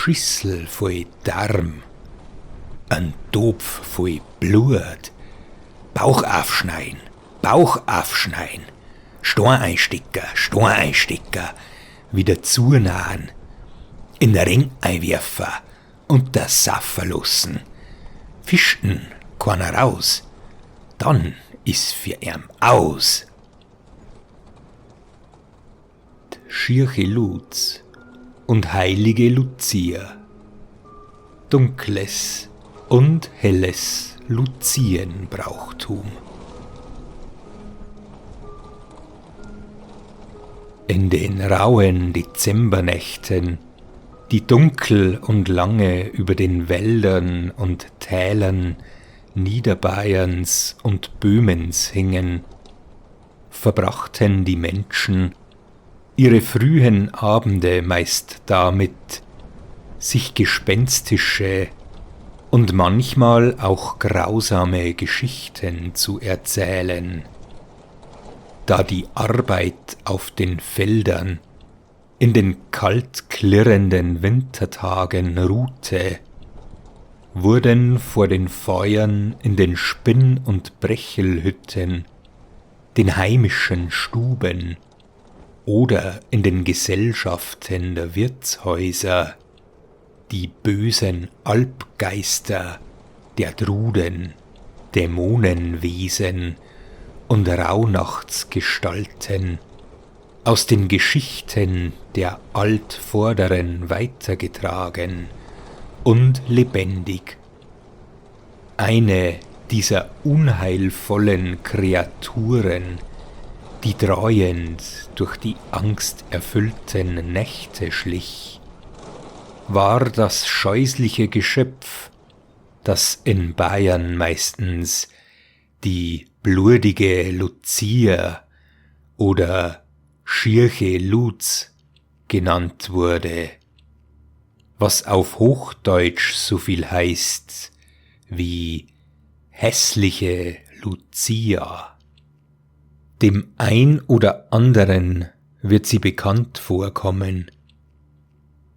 Schüssel voll Darm, ein Topf voll Blut, Bauch aufschneiden, Stein einstecken, wieder zunahen, in den Ring einwerfen und das Saffer lassen. Fischten keiner raus, dann ist für ihn aus. Schierche Luz und heilige Lucia, dunkles und helles Luzienbrauchtum. In den rauen Dezembernächten, die dunkel und lange über den Wäldern und Tälern Niederbayerns und Böhmens hingen, verbrachten die Menschen ihre frühen Abende meist damit, sich gespenstische und manchmal auch grausame Geschichten zu erzählen. Da die Arbeit auf den Feldern in den kalt klirrenden Wintertagen ruhte, wurden vor den Feuern in den Spinn- und Brechelhütten, den heimischen Stuben oder in den Gesellschaften der Wirtshäuser die bösen Alpgeister der Druden, Dämonenwesen und Rauhnachtsgestalten aus den Geschichten der Altvorderen weitergetragen und lebendig. Eine dieser unheilvollen Kreaturen, die dräuend durch die angsterfüllten Nächte schlich, war das scheußliche Geschöpf, das in Bayern meistens die blutige Lucia oder Schierche Luz genannt wurde, was auf Hochdeutsch so viel heißt wie hässliche Lucia. Dem ein oder anderen wird sie bekannt vorkommen,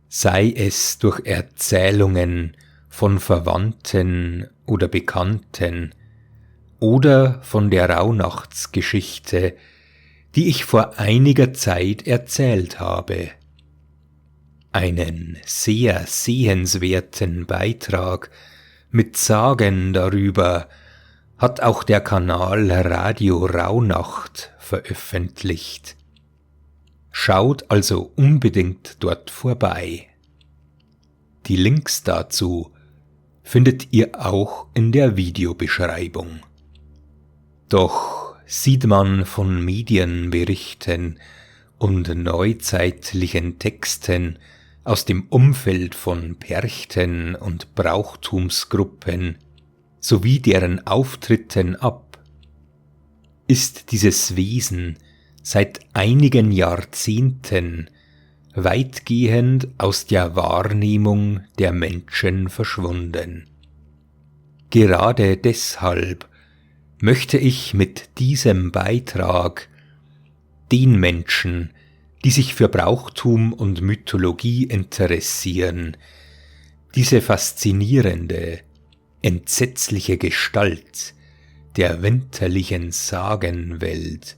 sei es durch Erzählungen von Verwandten oder Bekannten oder von der Rauhnachtsgeschichte, die ich vor einiger Zeit erzählt habe. Einen sehr sehenswerten Beitrag mit Sagen darüber hat auch der Kanal Radio Rauhnacht veröffentlicht. Schaut also unbedingt dort vorbei. Die Links dazu findet ihr auch in der Videobeschreibung. Doch sieht man von Medienberichten und neuzeitlichen Texten aus dem Umfeld von Perchten und Brauchtumsgruppen sowie deren Auftritten ab, ist dieses Wesen seit einigen Jahrzehnten weitgehend aus der Wahrnehmung der Menschen verschwunden. Gerade deshalb möchte ich mit diesem Beitrag den Menschen, die sich für Brauchtum und Mythologie interessieren, diese faszinierende, entsetzliche Gestalt der winterlichen Sagenwelt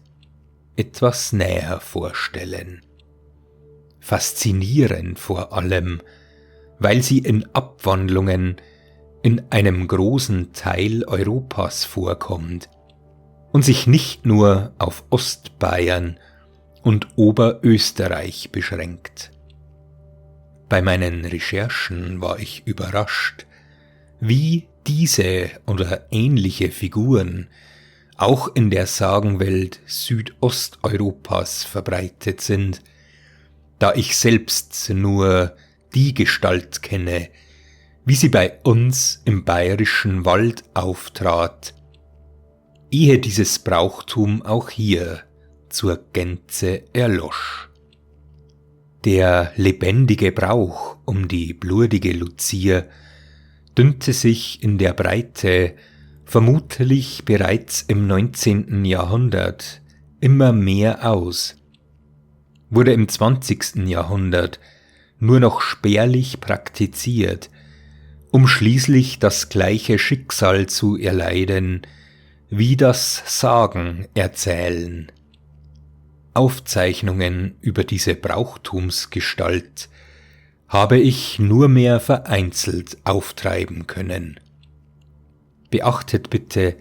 etwas näher vorstellen. Faszinierend vor allem, weil sie in Abwandlungen in einem großen Teil Europas vorkommt und sich nicht nur auf Ostbayern und Oberösterreich beschränkt. Bei meinen Recherchen war ich überrascht, wie diese oder ähnliche Figuren auch in der Sagenwelt Südosteuropas verbreitet sind, da ich selbst nur die Gestalt kenne, wie sie bei uns im bayerischen Wald auftrat, ehe dieses Brauchtum auch hier zur Gänze erlosch. Der lebendige Brauch um die blutige Lucia dünnte sich in der Breite vermutlich bereits im 19. Jahrhundert immer mehr aus, wurde im 20. Jahrhundert nur noch spärlich praktiziert, um schließlich das gleiche Schicksal zu erleiden, wie das Sagen erzählen. Aufzeichnungen über diese Brauchtumsgestalt habe ich nur mehr vereinzelt auftreiben können. Beachtet bitte,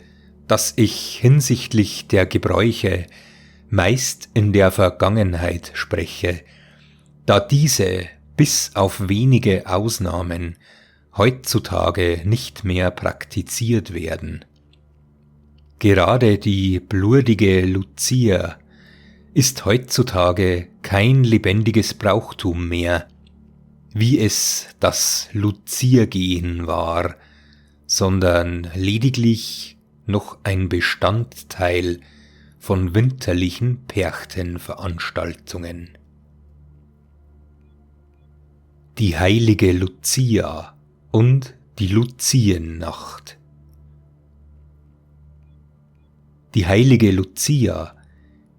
dass ich hinsichtlich der Gebräuche meist in der Vergangenheit spreche, da diese bis auf wenige Ausnahmen heutzutage nicht mehr praktiziert werden. Gerade die blurdige Lucia ist heutzutage kein lebendiges Brauchtum mehr, wie es das Luziergehen war, sondern lediglich noch ein Bestandteil von winterlichen Perchtenveranstaltungen. Die heilige Lucia und die Luziennacht. Die heilige Lucia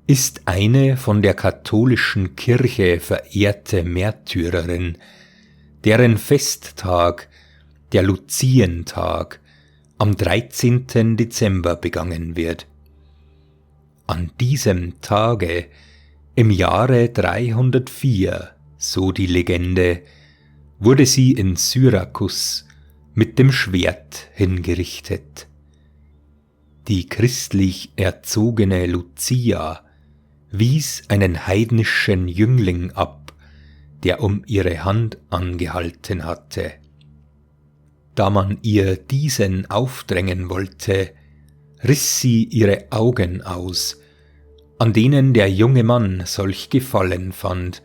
ist eine von der katholischen Kirche verehrte Märtyrerin, deren Festtag, der Luzientag, am 13. Dezember begangen wird. An diesem Tage, im Jahre 304, so die Legende, wurde sie in Syrakus mit dem Schwert hingerichtet. Die christlich erzogene Lucia wies einen heidnischen Jüngling ab, der um ihre Hand angehalten hatte. Da man ihr diesen aufdrängen wollte, riss sie ihre Augen aus, an denen der junge Mann solch Gefallen fand,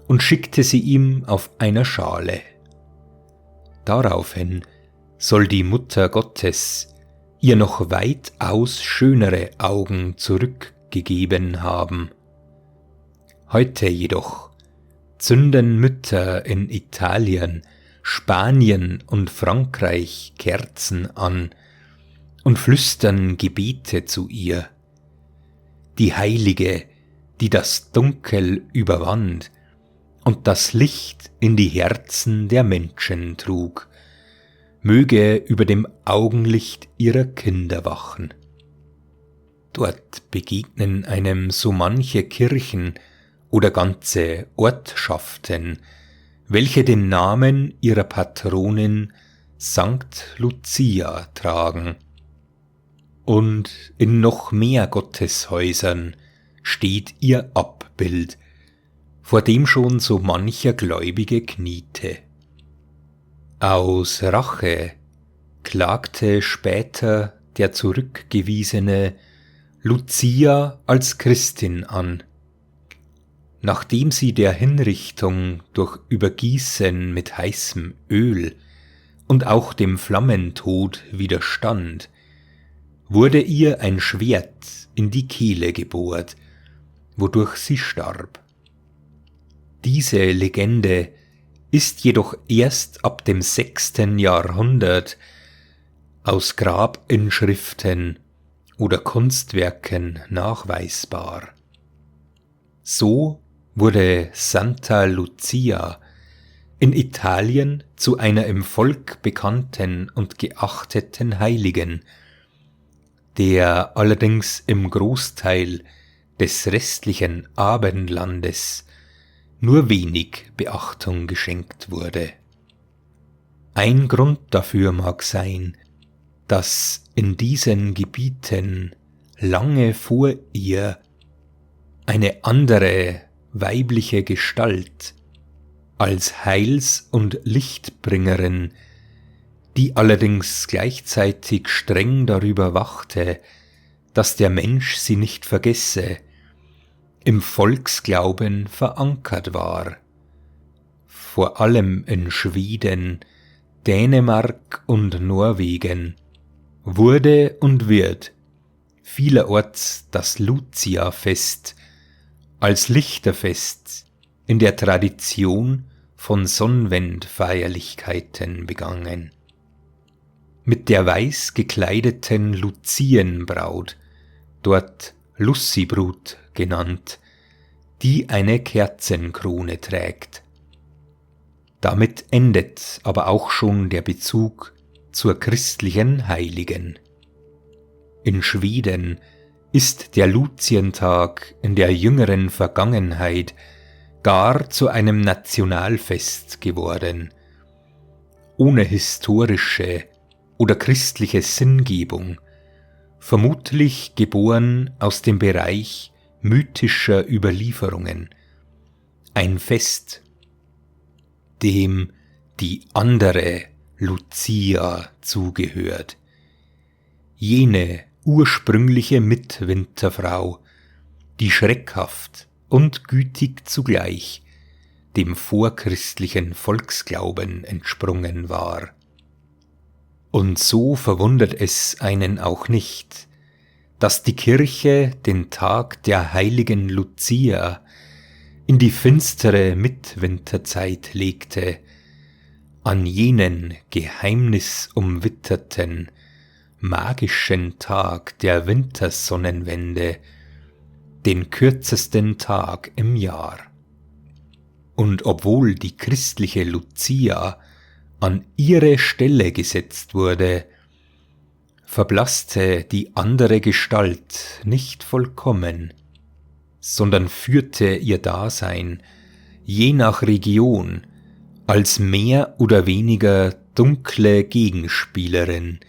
und schickte sie ihm auf einer Schale. Daraufhin soll die Mutter Gottes ihr noch weitaus schönere Augen zurückgegeben haben. Heute jedoch zünden Mütter in Italien, Spanien und Frankreich Kerzen an und flüstern Gebete zu ihr. Die Heilige, die das Dunkel überwand und das Licht in die Herzen der Menschen trug, möge über dem Augenlicht ihrer Kinder wachen. Dort begegnen einem so manche Kirchen oder ganze Ortschaften, welche den Namen ihrer Patronin Sankt Lucia tragen. Und in noch mehr Gotteshäusern steht ihr Abbild, vor dem schon so mancher Gläubige kniete. Aus Rache klagte später der Zurückgewiesene Lucia als Christin an. Nachdem sie der Hinrichtung durch Übergießen mit heißem Öl und auch dem Flammentod widerstand, wurde ihr ein Schwert in die Kehle gebohrt, wodurch sie starb. Diese Legende ist jedoch erst ab dem 6. Jahrhundert aus Grabinschriften oder Kunstwerken nachweisbar. So wurde Santa Lucia in Italien zu einer im Volk bekannten und geachteten Heiligen, der allerdings im Großteil des restlichen Abendlandes nur wenig Beachtung geschenkt wurde. Ein Grund dafür mag sein, dass in diesen Gebieten lange vor ihr eine andere weibliche Gestalt als Heils- und Lichtbringerin, die allerdings gleichzeitig streng darüber wachte, dass der Mensch sie nicht vergesse, im Volksglauben verankert war. Vor allem in Schweden, Dänemark und Norwegen wurde und wird vielerorts das Lucia-Fest als Lichterfest in der Tradition von Sonnwendfeierlichkeiten begangen. Mit der weiß gekleideten Luzienbraut, dort Lucibrut genannt, die eine Kerzenkrone trägt. Damit endet aber auch schon der Bezug zur christlichen Heiligen. In Schweden ist der Luzientag in der jüngeren Vergangenheit gar zu einem Nationalfest geworden, ohne historische oder christliche Sinngebung, vermutlich geboren aus dem Bereich mythischer Überlieferungen. Ein Fest, dem die andere Lucia zugehört, jene ursprüngliche Mitwinterfrau, die schreckhaft und gütig zugleich dem vorchristlichen Volksglauben entsprungen war. Und so verwundert es einen auch nicht, dass die Kirche den Tag der heiligen Lucia in die finstere Mitwinterzeit legte, an jenen geheimnisumwitterten, magischen Tag der Wintersonnenwende, den kürzesten Tag im Jahr. Und obwohl die christliche Lucia an ihre Stelle gesetzt wurde, verblasste die andere Gestalt nicht vollkommen, sondern führte ihr Dasein je nach Region als mehr oder weniger dunkle Gegenspielerin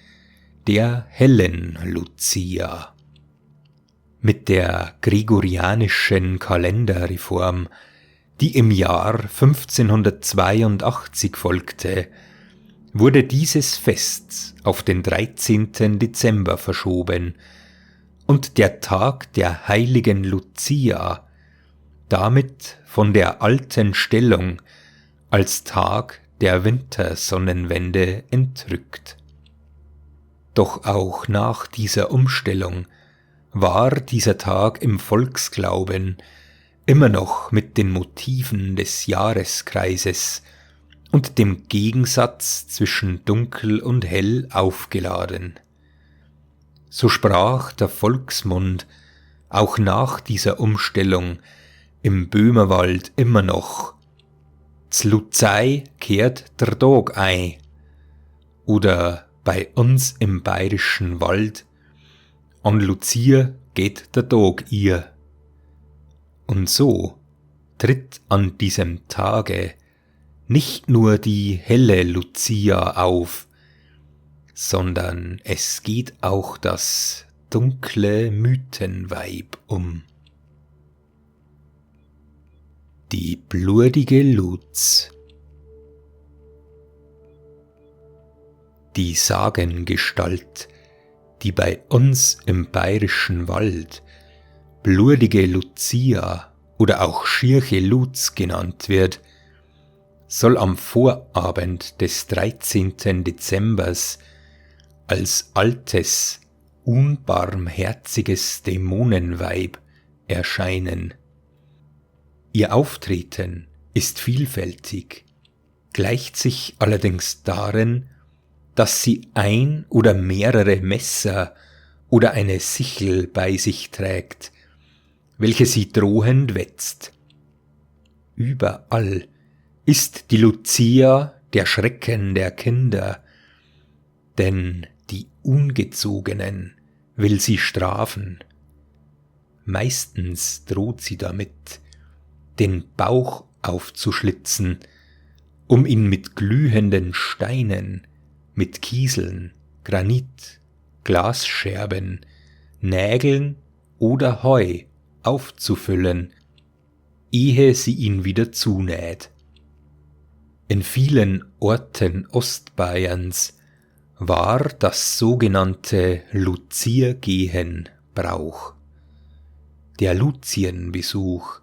der hellen Lucia. Mit der gregorianischen Kalenderreform, die im Jahr 1582 folgte, wurde dieses Fest auf den 13. Dezember verschoben und der Tag der heiligen Lucia damit von der alten Stellung als Tag der Wintersonnenwende entrückt. Doch auch nach dieser Umstellung war dieser Tag im Volksglauben immer noch mit den Motiven des Jahreskreises und dem Gegensatz zwischen dunkel und hell aufgeladen. So sprach der Volksmund auch nach dieser Umstellung im Böhmerwald immer noch: "Z'Luzei kehrt der Tag ein" oder bei uns im bayerischen Wald: "An Lucia geht der Tag ihr." Und so tritt an diesem Tage nicht nur die helle Lucia auf, sondern es geht auch das dunkle Mythenweib um. Die blutige Luz. Die Sagengestalt, die bei uns im bayerischen Wald blutige Lucia oder auch Schirche Luz genannt wird, soll am Vorabend des 13. Dezembers als altes, unbarmherziges Dämonenweib erscheinen. Ihr Auftreten ist vielfältig, gleicht sich allerdings darin, dass sie ein oder mehrere Messer oder eine Sichel bei sich trägt, welche sie drohend wetzt. Überall ist die Lucia der Schrecken der Kinder, denn die Ungezogenen will sie strafen. Meistens droht sie damit, den Bauch aufzuschlitzen, um ihn mit glühenden Steinen, mit Kieseln, Granit, Glasscherben, Nägeln oder Heu aufzufüllen, ehe sie ihn wieder zunäht. In vielen Orten Ostbayerns war das sogenannte Luziergehen Brauch. Der Luzienbesuch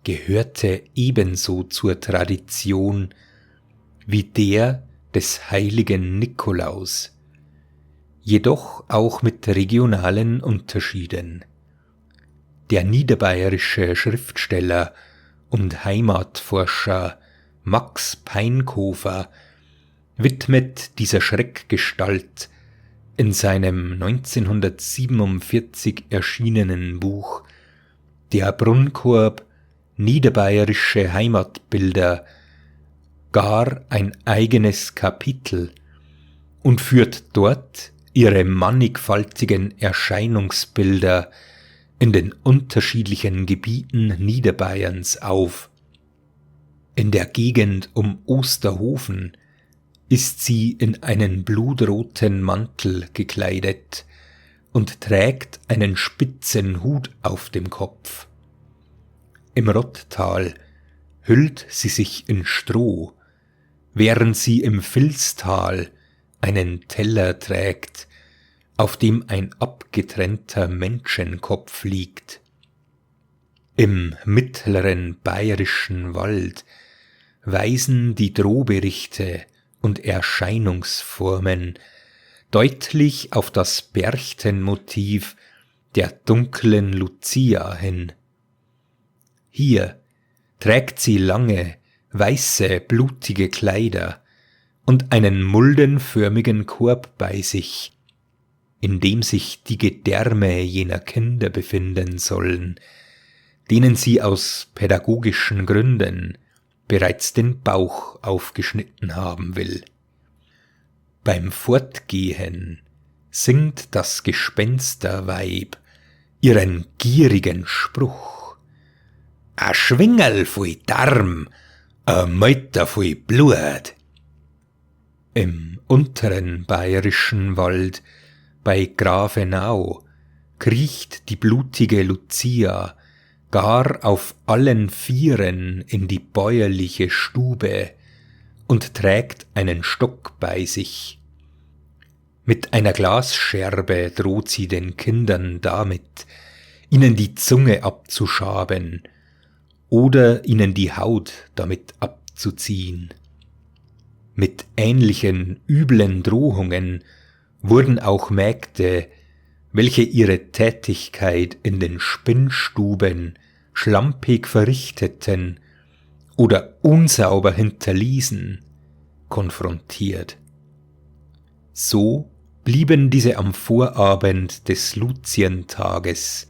gehörte ebenso zur Tradition wie der des heiligen Nikolaus, jedoch auch mit regionalen Unterschieden. Der niederbayerische Schriftsteller und Heimatforscher Max Peinkofer widmet dieser Schreckgestalt in seinem 1947 erschienenen Buch Der Brunnkorb – Niederbayerische Heimatbilder gar ein eigenes Kapitel und führt dort ihre mannigfaltigen Erscheinungsbilder in den unterschiedlichen Gebieten Niederbayerns auf. In der Gegend um Osterhofen ist sie in einen blutroten Mantel gekleidet und trägt einen spitzen Hut auf dem Kopf. Im Rottal hüllt sie sich in Stroh, während sie im Vilstal einen Teller trägt, auf dem ein abgetrennter Menschenkopf liegt. Im mittleren bayerischen Wald weisen die Drohberichte und Erscheinungsformen deutlich auf das Berchtenmotiv der dunklen Lucia hin. Hier trägt sie lange, weiße, blutige Kleider und einen muldenförmigen Korb bei sich, in dem sich die Gedärme jener Kinder befinden sollen, denen sie aus pädagogischen Gründen bereits den Bauch aufgeschnitten haben will. Beim Fortgehen singt das Gespensterweib ihren gierigen Spruch: „A Schwingerl voll Darm, a Meiter voll Blut." Im unteren bayerischen Wald bei Grafenau kriecht die blutige Lucia gar auf allen Vieren in die bäuerliche Stube und trägt einen Stock bei sich. Mit einer Glasscherbe droht sie den Kindern damit, ihnen die Zunge abzuschaben oder ihnen die Haut damit abzuziehen. Mit ähnlichen üblen Drohungen wurden auch Mägde, welche ihre Tätigkeit in den Spinnstuben schlampig verrichteten oder unsauber hinterließen, konfrontiert. So blieben diese am Vorabend des Luzientages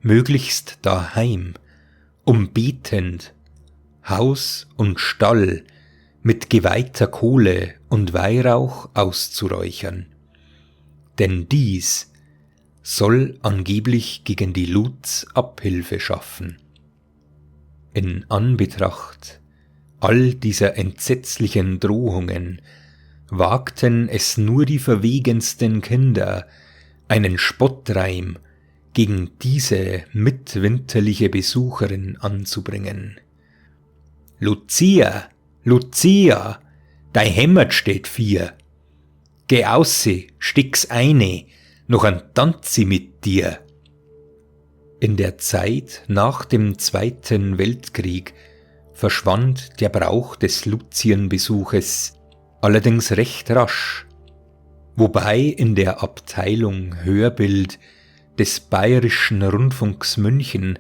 möglichst daheim, um betend Haus und Stall mit geweihter Kohle und Weihrauch auszuräuchern. Denn dies soll angeblich gegen die Luz Abhilfe schaffen. In Anbetracht all dieser entsetzlichen Drohungen wagten es nur die verwegensten Kinder, einen Spottreim gegen diese mitwinterliche Besucherin anzubringen. „Lucia, Lucia, dei Hemmert steht vier. Geh ausse, stick's eine, noch ein Tanzi mit dir." In der Zeit nach dem Zweiten Weltkrieg verschwand der Brauch des Luzienbesuches allerdings recht rasch, wobei in der Abteilung Hörbild des Bayerischen Rundfunks München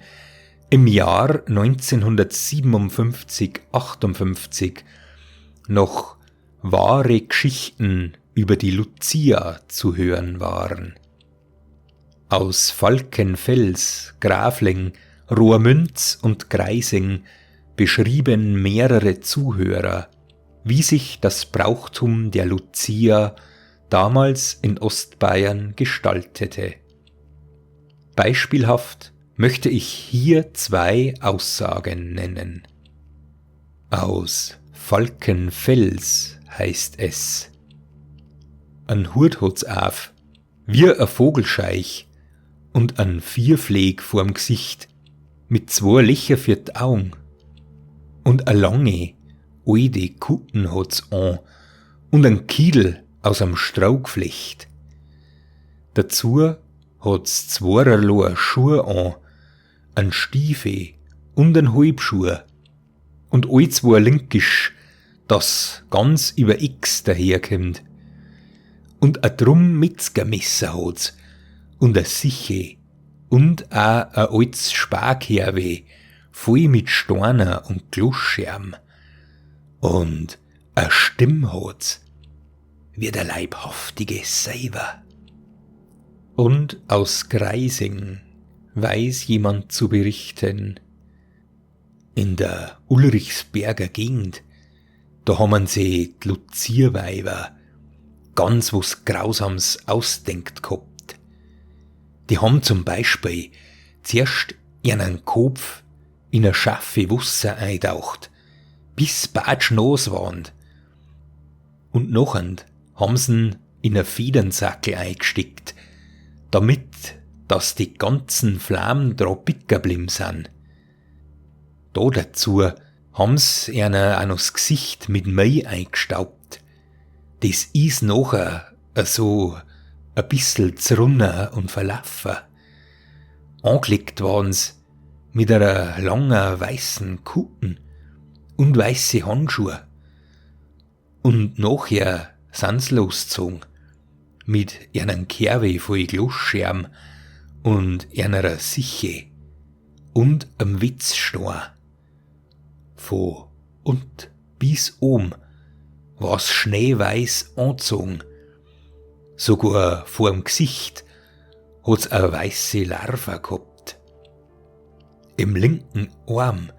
im Jahr 1957/58 noch wahre Geschichten über die Lucia zu hören waren. Aus Falkenfels, Grafling, Rohrmünz und Greising beschrieben mehrere Zuhörer, wie sich das Brauchtum der Lucia damals in Ostbayern gestaltete. Beispielhaft möchte ich hier zwei Aussagen nennen. Aus Falkenfels heißt es: „An Hurt hat's auf, wie a Vogelscheich und an Vierfleg vorm Gesicht, mit zwei Löcher für die Augen. Und a lange, alte Kutten hat's an und ein Kiedel aus am Straugflecht. Dazu hat's zweierlei Schuhe an, ein Stiefel und ein Halbschuh und all zwei Linkisch, das ganz über X daherkommt. Und a drum Metzgermesser hat's und a Siche und a altes Sparkerwe, voll mit Steiner und Glosscherm. Und a Stimm hat's, wie der leibhaftige Seiver." Und aus Greising weiß jemand zu berichten: „In der Ulrichsberger Gegend, da haben sie die Luzierweiber ganz was Grausams ausdenkt gehabt. Die haben zum Beispiel zuerst ihren Kopf in ein scharfe Wasser eintaucht, bis batschnass waren. Und nachher haben sie in ein Federnsackel eingesteckt, damit, dass die ganzen Flammen dran picken bleiben sind. Da dazu haben sie ihnen auch noch das Gesicht mit Mehl eingestaubt. Das ist nachher so ein bissl zerrunnen und verlaufen. Angelegt waren sie mit einer langen weißen Kutten und weiße Handschuhe. Und nachher sind sie losgezogen mit einem Kerwe voll Glosscherm und einer Siche und einem Witzstein. Von und bis oben war's schneeweiß angezogen. Sogar vorm Gesicht hat's eine weiße Larve gehabt. Im linken Arm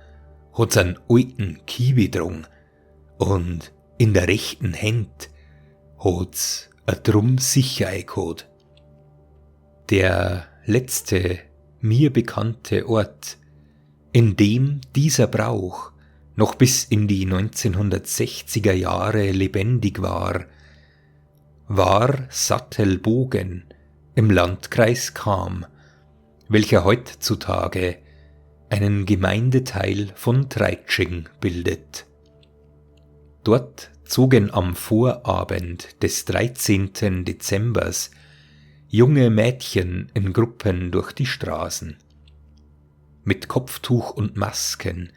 hat's einen alten Kiwi getragen und in der rechten Hand hat's ein Drum Sicherheit gehabt. Der letzte mir bekannte Ort, in dem dieser Brauch noch bis in die 1960er Jahre lebendig war, war Sattelbogen im Landkreis Cham, welcher heutzutage einen Gemeindeteil von Treitsching bildet. Dort zogen am Vorabend des 13. Dezembers junge Mädchen in Gruppen durch die Straßen. Mit Kopftuch und Masken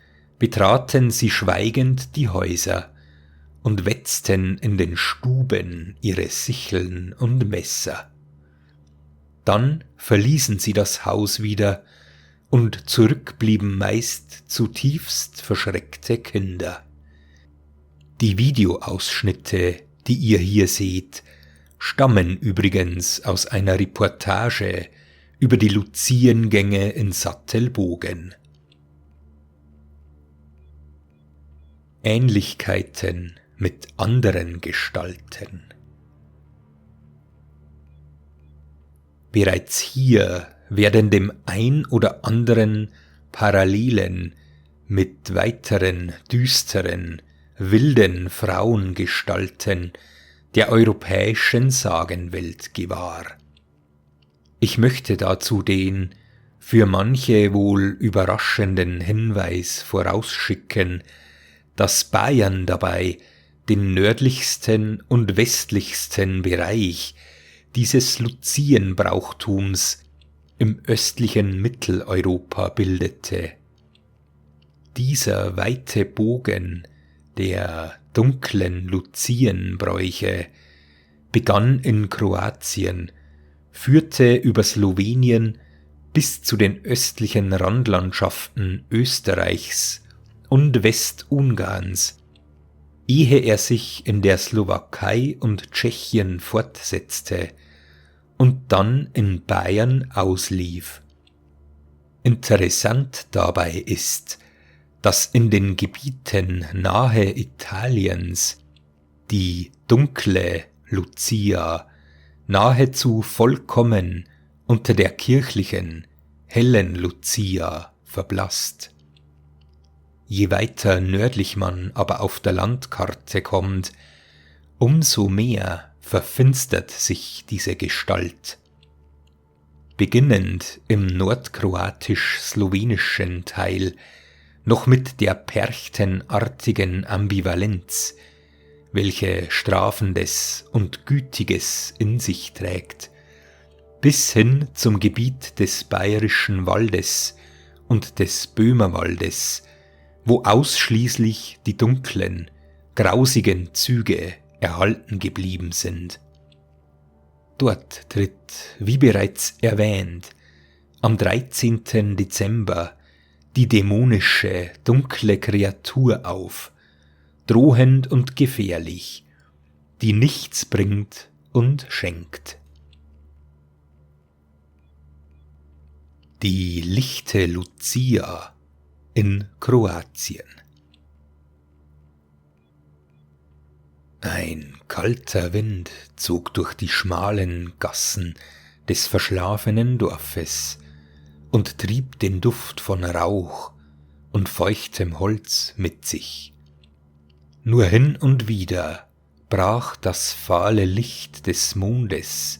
betraten sie schweigend die Häuser und wetzten in den Stuben ihre Sicheln und Messer. Dann verließen sie das Haus wieder, und zurück blieben meist zutiefst verschreckte Kinder. Die Videoausschnitte, die ihr hier seht, stammen übrigens aus einer Reportage über die Luziengänge in Sattelbogen. Ähnlichkeiten mit anderen Gestalten. Bereits hier werden dem ein oder anderen Parallelen mit weiteren düsteren, wilden Frauengestalten der europäischen Sagenwelt gewahr. Ich möchte dazu den für manche wohl überraschenden Hinweis vorausschicken, dass Bayern dabei den nördlichsten und westlichsten Bereich dieses Luzienbrauchtums im östlichen Mitteleuropa bildete. Dieser weite Bogen der dunklen Luzienbräuche begann in Kroatien, führte über Slowenien bis zu den östlichen Randlandschaften Österreichs und Westungarns, ehe er sich in der Slowakei und Tschechien fortsetzte und dann in Bayern auslief. Interessant dabei ist, dass in den Gebieten nahe Italiens die dunkle Lucia nahezu vollkommen unter der kirchlichen, hellen Lucia verblasst. Je weiter nördlich man aber auf der Landkarte kommt, umso mehr verfinstert sich diese Gestalt. Beginnend im nordkroatisch-slowenischen Teil noch mit der perchtenartigen Ambivalenz, welche Strafendes und Gütiges in sich trägt, bis hin zum Gebiet des Bayerischen Waldes und des Böhmerwaldes, wo ausschließlich die dunklen, grausigen Züge erhalten geblieben sind. Dort tritt, wie bereits erwähnt, am 13. Dezember die dämonische, dunkle Kreatur auf, drohend und gefährlich, die nichts bringt und schenkt. Die lichte Lucia in Kroatien. Ein kalter Wind zog durch die schmalen Gassen des verschlafenen Dorfes und trieb den Duft von Rauch und feuchtem Holz mit sich. Nur hin und wieder brach das fahle Licht des Mondes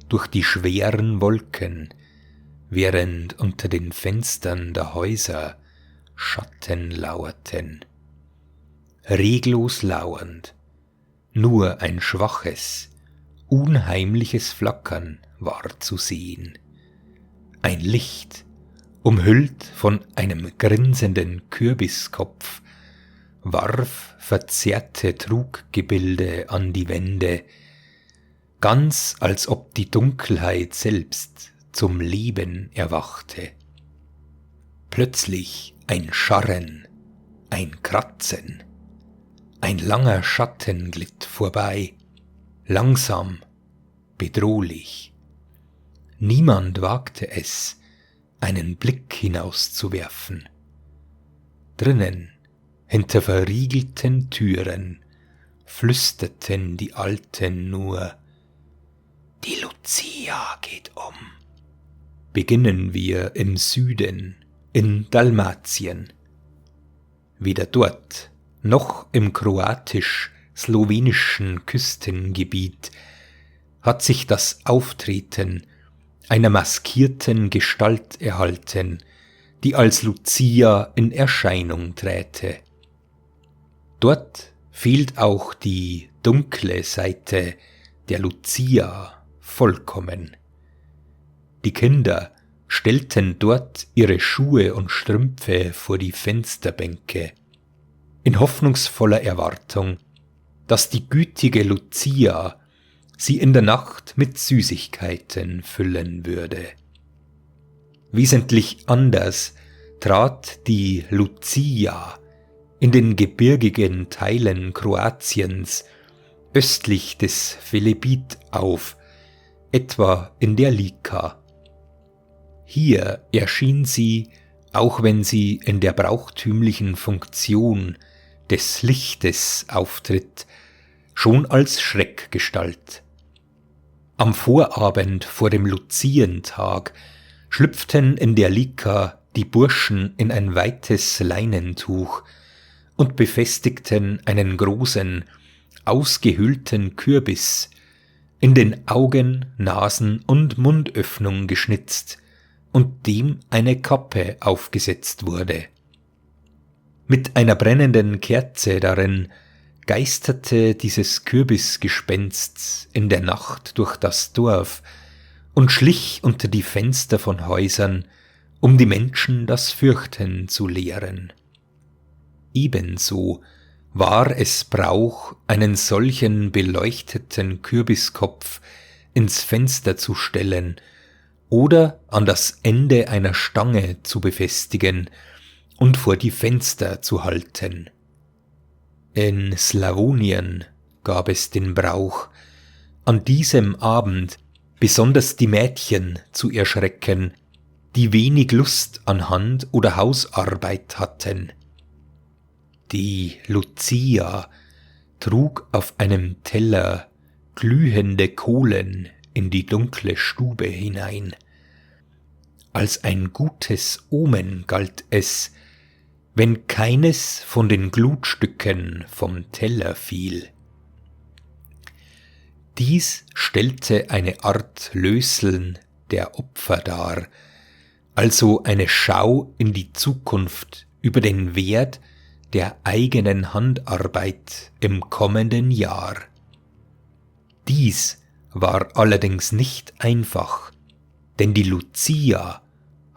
durch die schweren Wolken, während unter den Fenstern der Häuser Schatten lauerten. Reglos lauernd, nur ein schwaches, unheimliches Flackern war zu sehen. Ein Licht, umhüllt von einem grinsenden Kürbiskopf, warf verzerrte Truggebilde an die Wände, ganz als ob die Dunkelheit selbst zum Leben erwachte. Plötzlich ein Scharren, ein Kratzen, ein langer Schatten glitt vorbei, langsam, bedrohlich. Niemand wagte es, einen Blick hinauszuwerfen. Drinnen, hinter verriegelten Türen, flüsterten die Alten nur: Die Lucia geht um. Beginnen wir im Süden, in Dalmatien. Weder dort, noch im kroatisch-slowenischen Küstengebiet hat sich das Auftreten einer maskierten Gestalt erhalten, die als Lucia in Erscheinung träte. Dort fehlt auch die dunkle Seite der Lucia vollkommen. Die Kinder stellten dort ihre Schuhe und Strümpfe vor die Fensterbänke, in hoffnungsvoller Erwartung, dass die gütige Lucia sie in der Nacht mit Süßigkeiten füllen würde. Wesentlich anders trat die Lucia in den gebirgigen Teilen Kroatiens östlich des Velebit auf, etwa in der Lika. Hier erschien sie, auch wenn sie in der brauchtümlichen Funktion des Lichtes auftritt, schon als Schreckgestalt. Am Vorabend vor dem Luzientag schlüpften in der Lika die Burschen in ein weites Leinentuch und befestigten einen großen, ausgehöhlten Kürbis, in den Augen-, Nasen- und Mundöffnung geschnitzt und dem eine Kappe aufgesetzt wurde. Mit einer brennenden Kerze darin geisterte dieses Kürbisgespenst in der Nacht durch das Dorf und schlich unter die Fenster von Häusern, um die Menschen das Fürchten zu lehren. Ebenso war es Brauch, einen solchen beleuchteten Kürbiskopf ins Fenster zu stellen oder an das Ende einer Stange zu befestigen und vor die Fenster zu halten. In Slawonien gab es den Brauch, an diesem Abend besonders die Mädchen zu erschrecken, die wenig Lust an Hand- oder Hausarbeit hatten. Die Lucia trug auf einem Teller glühende Kohlen in die dunkle Stube hinein. Als ein gutes Omen galt es, wenn keines von den Glutstücken vom Teller fiel. Dies stellte eine Art Löseln der Opfer dar, also eine Schau in die Zukunft über den Wert der eigenen Handarbeit im kommenden Jahr. Dies war allerdings nicht einfach, denn die Lucia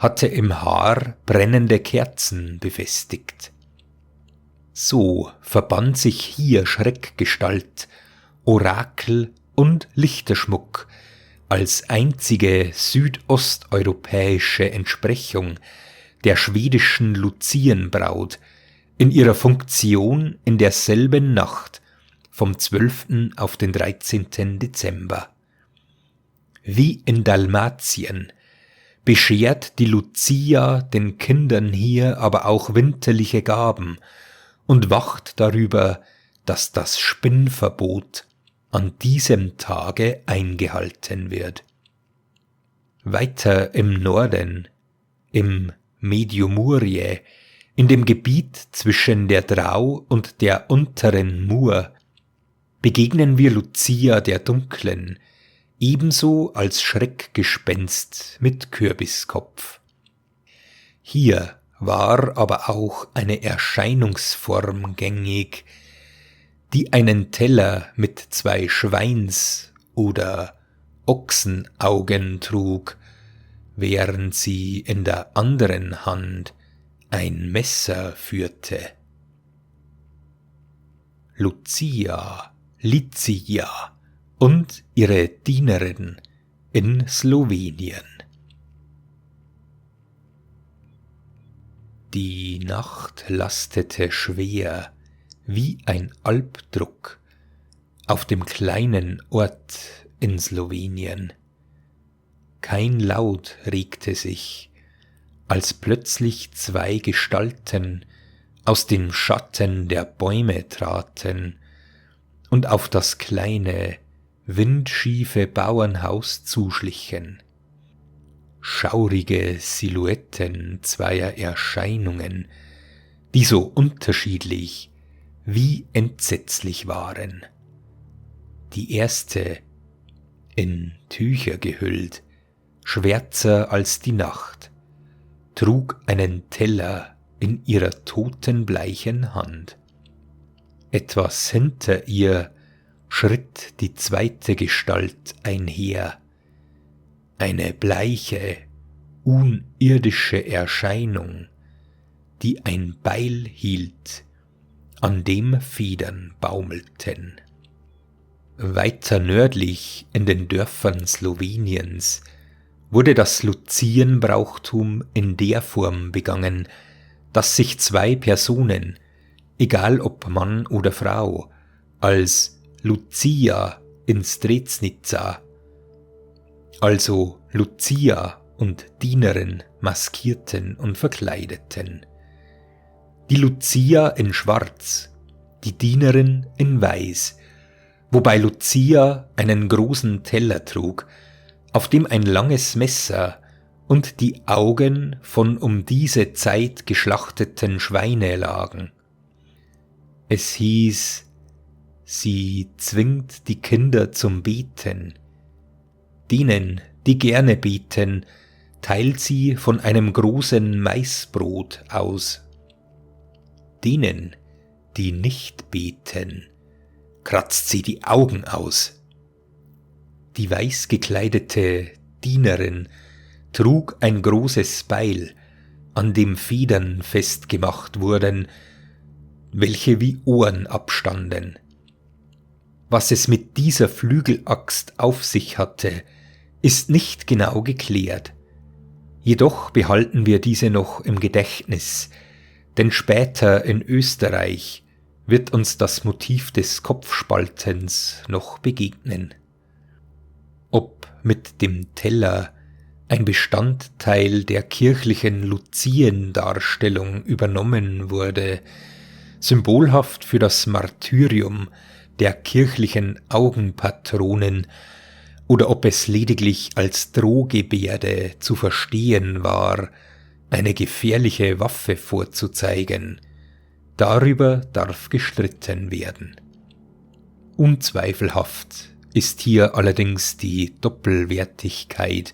hatte im Haar brennende Kerzen befestigt. So verband sich hier Schreckgestalt, Orakel und Lichterschmuck als einzige südosteuropäische Entsprechung der schwedischen Luzienbraut in ihrer Funktion in derselben Nacht vom 12. auf den 13. Dezember. Wie in Dalmatien beschert die Lucia den Kindern hier aber auch winterliche Gaben und wacht darüber, dass das Spinnverbot an diesem Tage eingehalten wird. Weiter im Norden, im Medjugorje, in dem Gebiet zwischen der Drau und der unteren Mur, begegnen wir Lucia der Dunklen, ebenso als Schreckgespenst mit Kürbiskopf. Hier war aber auch eine Erscheinungsform gängig, die einen Teller mit 2 Schweins- oder Ochsenaugen trug, während sie in der anderen Hand ein Messer führte. Lucia, Licia und ihre Dienerin in Slowenien. Die Nacht lastete schwer wie ein Alpdruck auf dem kleinen Ort in Slowenien. Kein Laut regte sich, als plötzlich 2 Gestalten aus dem Schatten der Bäume traten und auf das kleine, windschiefe Bauernhaus zuschlichen. Schaurige Silhouetten zweier Erscheinungen, die so unterschiedlich wie entsetzlich waren. Die erste, in Tücher gehüllt, schwärzer als die Nacht, trug einen Teller in ihrer totenbleichen Hand. Etwas hinter ihr schritt die zweite Gestalt einher, eine bleiche, unirdische Erscheinung, die ein Beil hielt, an dem Federn baumelten. Weiter nördlich in den Dörfern Sloweniens wurde das Luzienbrauchtum in der Form begangen, dass sich 2 Personen, egal ob Mann oder Frau, als Lucia in Strecnica, also Lucia und Dienerin, maskierten und verkleideten. Die Lucia in Schwarz, die Dienerin in Weiß, wobei Lucia einen großen Teller trug, auf dem ein langes Messer und die Augen von um diese Zeit geschlachteten Schweine lagen. Es hieß, sie zwingt die Kinder zum Beten. Denen, die gerne beten, teilt sie von einem großen Maisbrot aus. Denen, die nicht beten, kratzt sie die Augen aus. Die weiß gekleidete Dienerin trug ein großes Beil, an dem Federn festgemacht wurden, welche wie Ohren abstanden. Was es mit dieser Flügelaxt auf sich hatte, ist nicht genau geklärt. Jedoch behalten wir diese noch im Gedächtnis, denn später in Österreich wird uns das Motiv des Kopfspaltens noch begegnen. Ob mit dem Teller ein Bestandteil der kirchlichen Luziendarstellung übernommen wurde, symbolhaft für das Martyrium der kirchlichen Augenpatronen, oder ob es lediglich als Drohgebärde zu verstehen war, eine gefährliche Waffe vorzuzeigen, darüber darf gestritten werden. Unzweifelhaft ist hier allerdings die Doppelwertigkeit,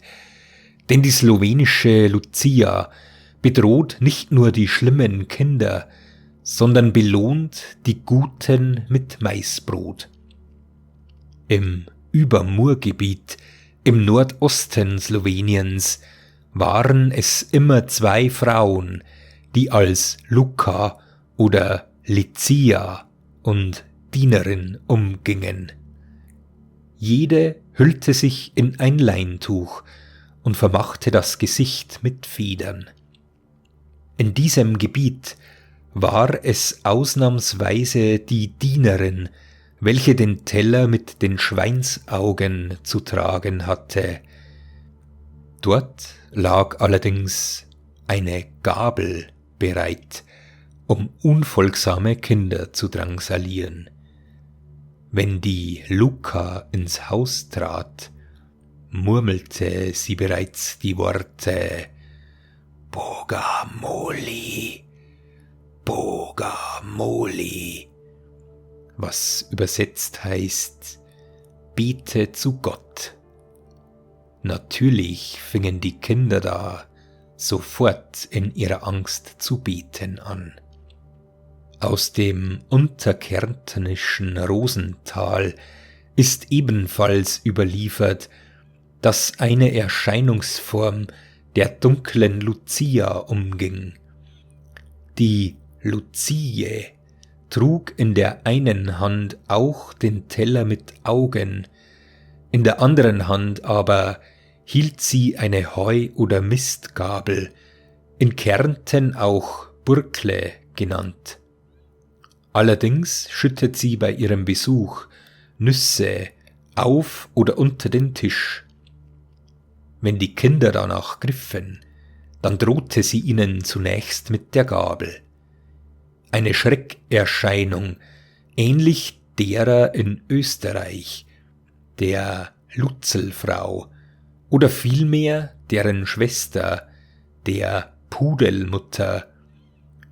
denn die slowenische Lucia bedroht nicht nur die schlimmen Kinder, sondern belohnt die Guten mit Maisbrot. Im Übermurgebiet im Nordosten Sloweniens waren es immer 2 Frauen, die als Luca oder Licia und Dienerin umgingen. Jede hüllte sich in ein Leintuch und vermachte das Gesicht mit Federn. In diesem Gebiet war es ausnahmsweise die Dienerin, welche den Teller mit den Schweinsaugen zu tragen hatte. Dort lag allerdings eine Gabel bereit, um unfolgsame Kinder zu drangsalieren. Wenn die Luca ins Haus trat, murmelte sie bereits die Worte Bogamoli, Bogamoli, was übersetzt heißt, bete zu Gott. Natürlich fingen die Kinder da sofort in ihrer Angst zu beten an. Aus dem unterkärntnischen Rosental ist ebenfalls überliefert, dass eine Erscheinungsform der dunklen Lucia umging. Die Lucie trug in der einen Hand auch den Teller mit Augen, in der anderen Hand aber hielt sie eine Heu- oder Mistgabel, in Kärnten auch Burkle genannt. Allerdings schüttet sie bei ihrem Besuch Nüsse auf oder unter den Tisch. Wenn die Kinder danach griffen, dann drohte sie ihnen zunächst mit der Gabel. Eine Schreckerscheinung, ähnlich derer in Österreich, der Lutzelfrau oder vielmehr deren Schwester, der Pudelmutter,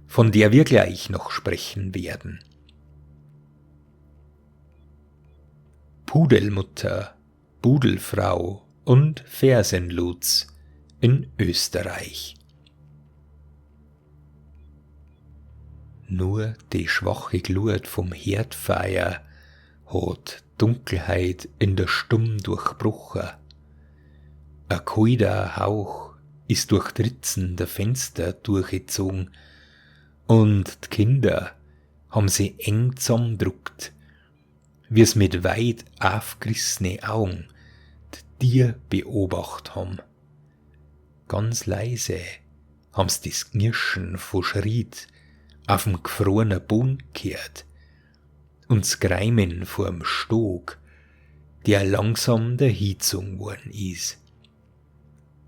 von der wir gleich noch sprechen werden. Pudelmutter, Budelfrau und Fersenlutz in Österreich. Nur die schwache Glut vom Herdfeuer hat Dunkelheit in der Stumm durchbrochen. Ein kalter Hauch ist durch die Ritzen der Fenster durchgezogen und die Kinder haben sie eng zusammengedruckt, wie es mit weit aufgerissene Augen die Tier beobachtet haben. Ganz leise haben sie das Knirschen von Schritt auf dem gefrorenen Boden gehört und das Greimen vorm Stog, der langsam dahingezogen worden ist.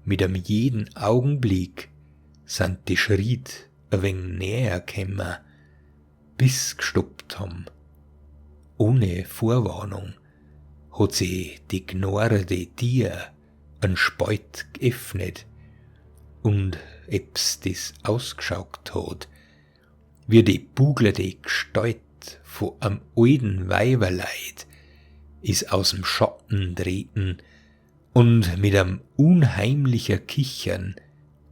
Mit einem jeden Augenblick sind die Schritte ein wenig näher gekommen, bis gestoppt haben. Ohne Vorwarnung hat sie die gnorrende Tier einen Spalt geöffnet und ebs das ausgeschaut hat, wie die buglende Gestalt von einem alten Weiberleid ist aus dem Schatten treten und mit einem unheimlichen Kichern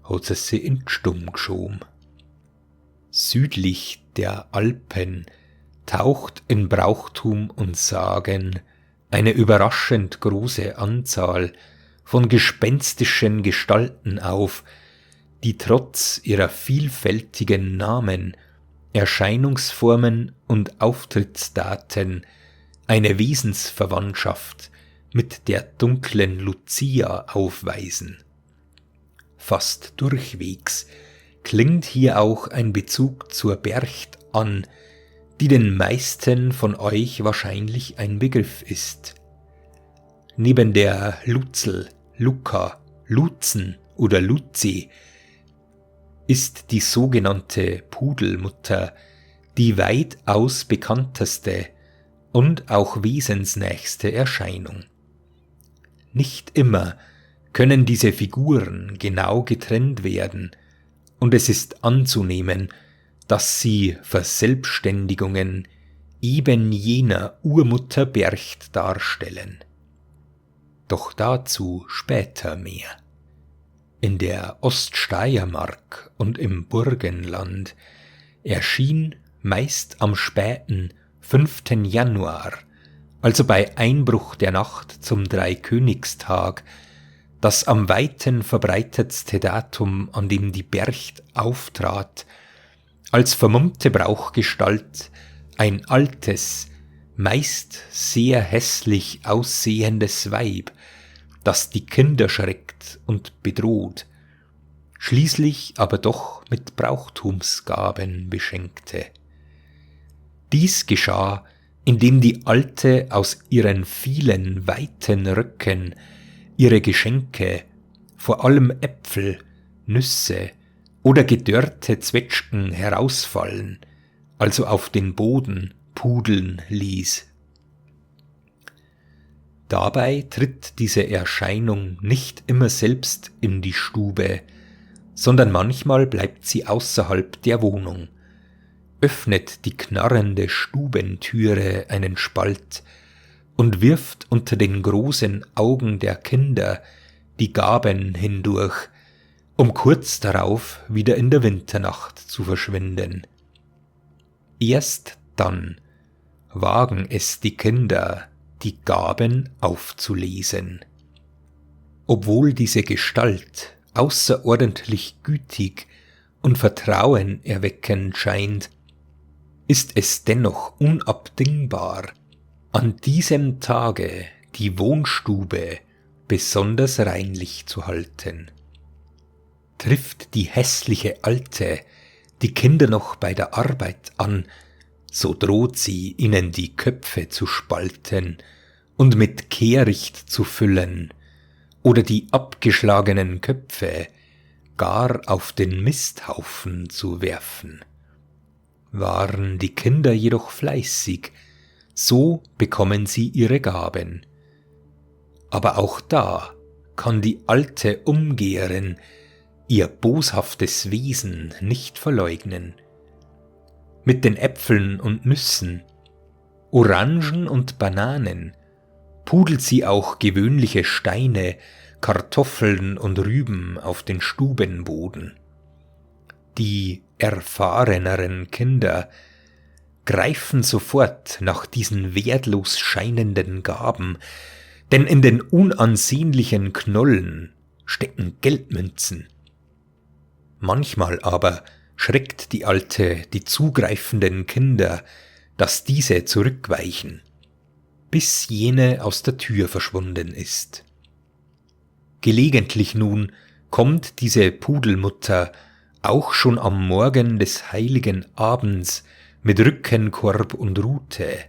hat sie in die Stumm geschoben. Südlich der Alpen taucht in Brauchtum und Sagen eine überraschend große Anzahl von gespenstischen Gestalten auf, die trotz ihrer vielfältigen Namen, Erscheinungsformen und Auftrittsdaten eine Wesensverwandtschaft mit der dunklen Lucia aufweisen. Fast durchwegs klingt hier auch ein Bezug zur Bercht an, die den meisten von euch wahrscheinlich ein Begriff ist. Neben der Lutzel, Luca, Lutzen oder Luzi ist die sogenannte Pudelmutter die weitaus bekannteste und auch wesensnächste Erscheinung. Nicht immer können diese Figuren genau getrennt werden, und es ist anzunehmen, dass sie Verselbständigungen eben jener Urmutter Bercht darstellen. Doch dazu später mehr. In der Oststeiermark und im Burgenland erschien meist am späten 5. Januar, also bei Einbruch der Nacht zum Dreikönigstag, das am weiten verbreitetste Datum, an dem die Bercht auftrat, als vermummte Brauchgestalt ein altes, meist sehr hässlich aussehendes Weib, das die Kinder schreckt und bedroht, schließlich aber doch mit Brauchtumsgaben beschenkte. Dies geschah, indem die Alte aus ihren vielen weiten Röcken ihre Geschenke, vor allem Äpfel, Nüsse oder gedörrte Zwetschgen herausfallen, also auf den Boden pudeln ließ. Dabei tritt diese Erscheinung nicht immer selbst in die Stube, sondern manchmal bleibt sie außerhalb der Wohnung, öffnet die knarrende Stubentüre einen Spalt und wirft unter den großen Augen der Kinder die Gaben hindurch, um kurz darauf wieder in der Winternacht zu verschwinden. Erst dann wagen es die Kinder, die Gaben aufzulesen. Obwohl diese Gestalt außerordentlich gütig und vertrauenerweckend scheint, ist es dennoch unabdingbar, an diesem Tage die Wohnstube besonders reinlich zu halten. Trifft die hässliche Alte die Kinder noch bei der Arbeit an, so droht sie, ihnen die Köpfe zu spalten und mit Kehricht zu füllen oder die abgeschlagenen Köpfe gar auf den Misthaufen zu werfen. Waren die Kinder jedoch fleißig, so bekommen sie ihre Gaben. Aber auch da kann die alte Umgeherin ihr boshaftes Wesen nicht verleugnen. Mit den Äpfeln und Nüssen, Orangen und Bananen pudelt sie auch gewöhnliche Steine, Kartoffeln und Rüben auf den Stubenboden. Die erfahreneren Kinder greifen sofort nach diesen wertlos scheinenden Gaben, denn in den unansehnlichen Knollen stecken Geldmünzen. Manchmal aber schreckt die Alte die zugreifenden Kinder, dass diese zurückweichen, bis jene aus der Tür verschwunden ist. Gelegentlich nun kommt diese Pudelmutter auch schon am Morgen des heiligen Abends mit Rückenkorb und Rute,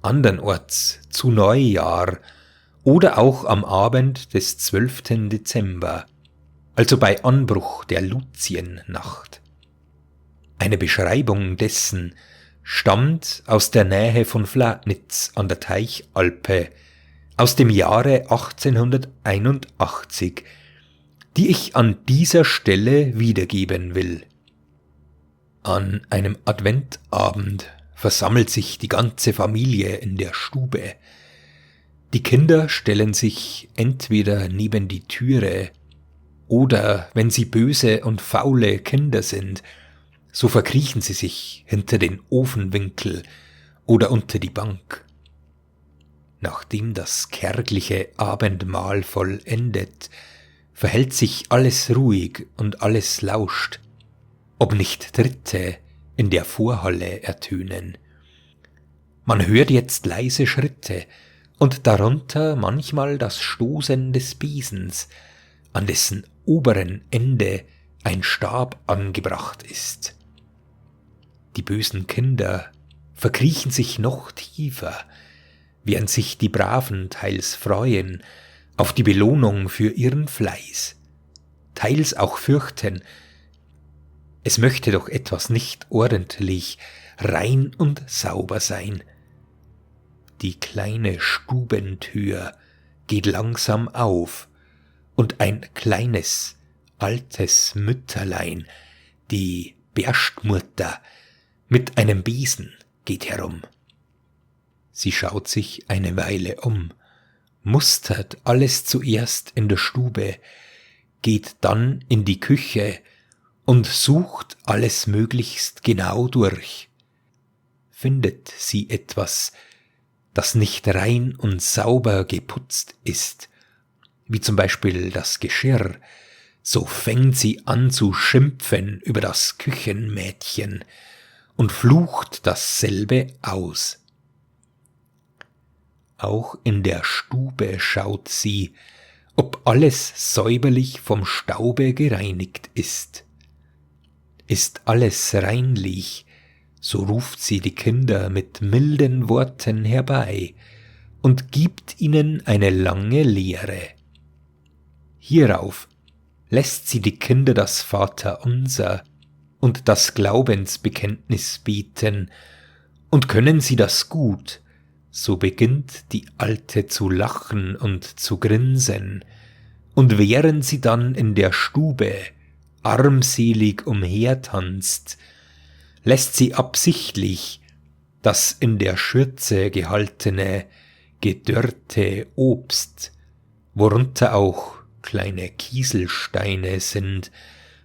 andernorts zu Neujahr oder auch am Abend des 12. Dezember, also bei Anbruch der Luziennacht. Eine Beschreibung dessen stammt aus der Nähe von Flatnitz an der Teichalpe aus dem Jahre 1881, die ich an dieser Stelle wiedergeben will. An einem Adventabend versammelt sich die ganze Familie in der Stube. Die Kinder stellen sich entweder neben die Türe oder, wenn sie böse und faule Kinder sind, so verkriechen sie sich hinter den Ofenwinkel oder unter die Bank. Nachdem das kärgliche Abendmahl vollendet, verhält sich alles ruhig und alles lauscht, ob nicht Tritte in der Vorhalle ertönen. Man hört jetzt leise Schritte und darunter manchmal das Stoßen des Besens, an dessen oberen Ende ein Stab angebracht ist. Die bösen Kinder verkriechen sich noch tiefer, während sich die Braven teils freuen auf die Belohnung für ihren Fleiß, teils auch fürchten, es möchte doch etwas nicht ordentlich, rein und sauber sein. Die kleine Stubentür geht langsam auf und ein kleines, altes Mütterlein, die Berstmutter, mit einem Besen geht herum. Sie schaut sich eine Weile um, mustert alles zuerst in der Stube, geht dann in die Küche und sucht alles möglichst genau durch. Findet sie etwas, das nicht rein und sauber geputzt ist, wie zum Beispiel das Geschirr, so fängt sie an zu schimpfen über das Küchenmädchen und flucht dasselbe aus. Auch in der Stube schaut sie, ob alles säuberlich vom Staube gereinigt ist. Ist alles reinlich, so ruft sie die Kinder mit milden Worten herbei und gibt ihnen eine lange Lehre. Hierauf lässt sie die Kinder das Vaterunser und das Glaubensbekenntnis beten, und können sie das gut, so beginnt die Alte zu lachen und zu grinsen, und während sie dann in der Stube armselig umhertanzt, lässt sie absichtlich das in der Schürze gehaltene, gedörrte Obst, worunter auch kleine Kieselsteine sind,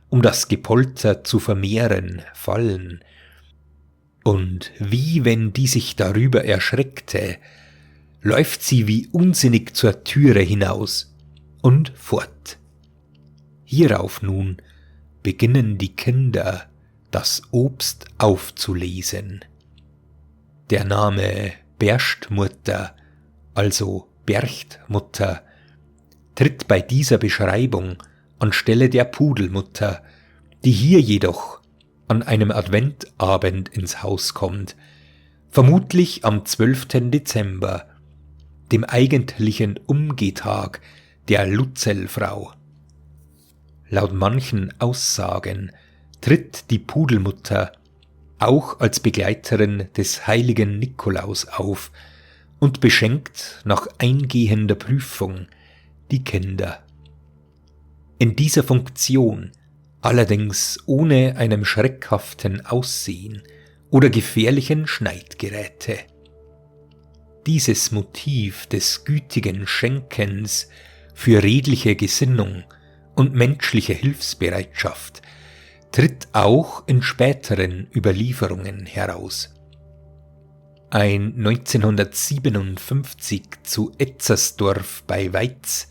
um das Gepolter zu vermehren, fallen. Und wie wenn die sich darüber erschreckte, läuft sie wie unsinnig zur Türe hinaus und fort. Hierauf nun beginnen die Kinder, das Obst aufzulesen. Der Name Berchtmutter, also Berchtmutter, tritt bei dieser Beschreibung anstelle der Pudelmutter, die hier jedoch an einem Adventabend ins Haus kommt, vermutlich am 12. Dezember, dem eigentlichen Umgehtag der Lutzelfrau. Laut manchen Aussagen tritt die Pudelmutter auch als Begleiterin des heiligen Nikolaus auf und beschenkt nach eingehender Prüfung die Kinder. In dieser Funktion, allerdings ohne einem schreckhaften Aussehen oder gefährlichen Schneidgeräte. Dieses Motiv des gütigen Schenkens für redliche Gesinnung und menschliche Hilfsbereitschaft tritt auch in späteren Überlieferungen heraus. Ein 1957 zu Etzersdorf bei Weiz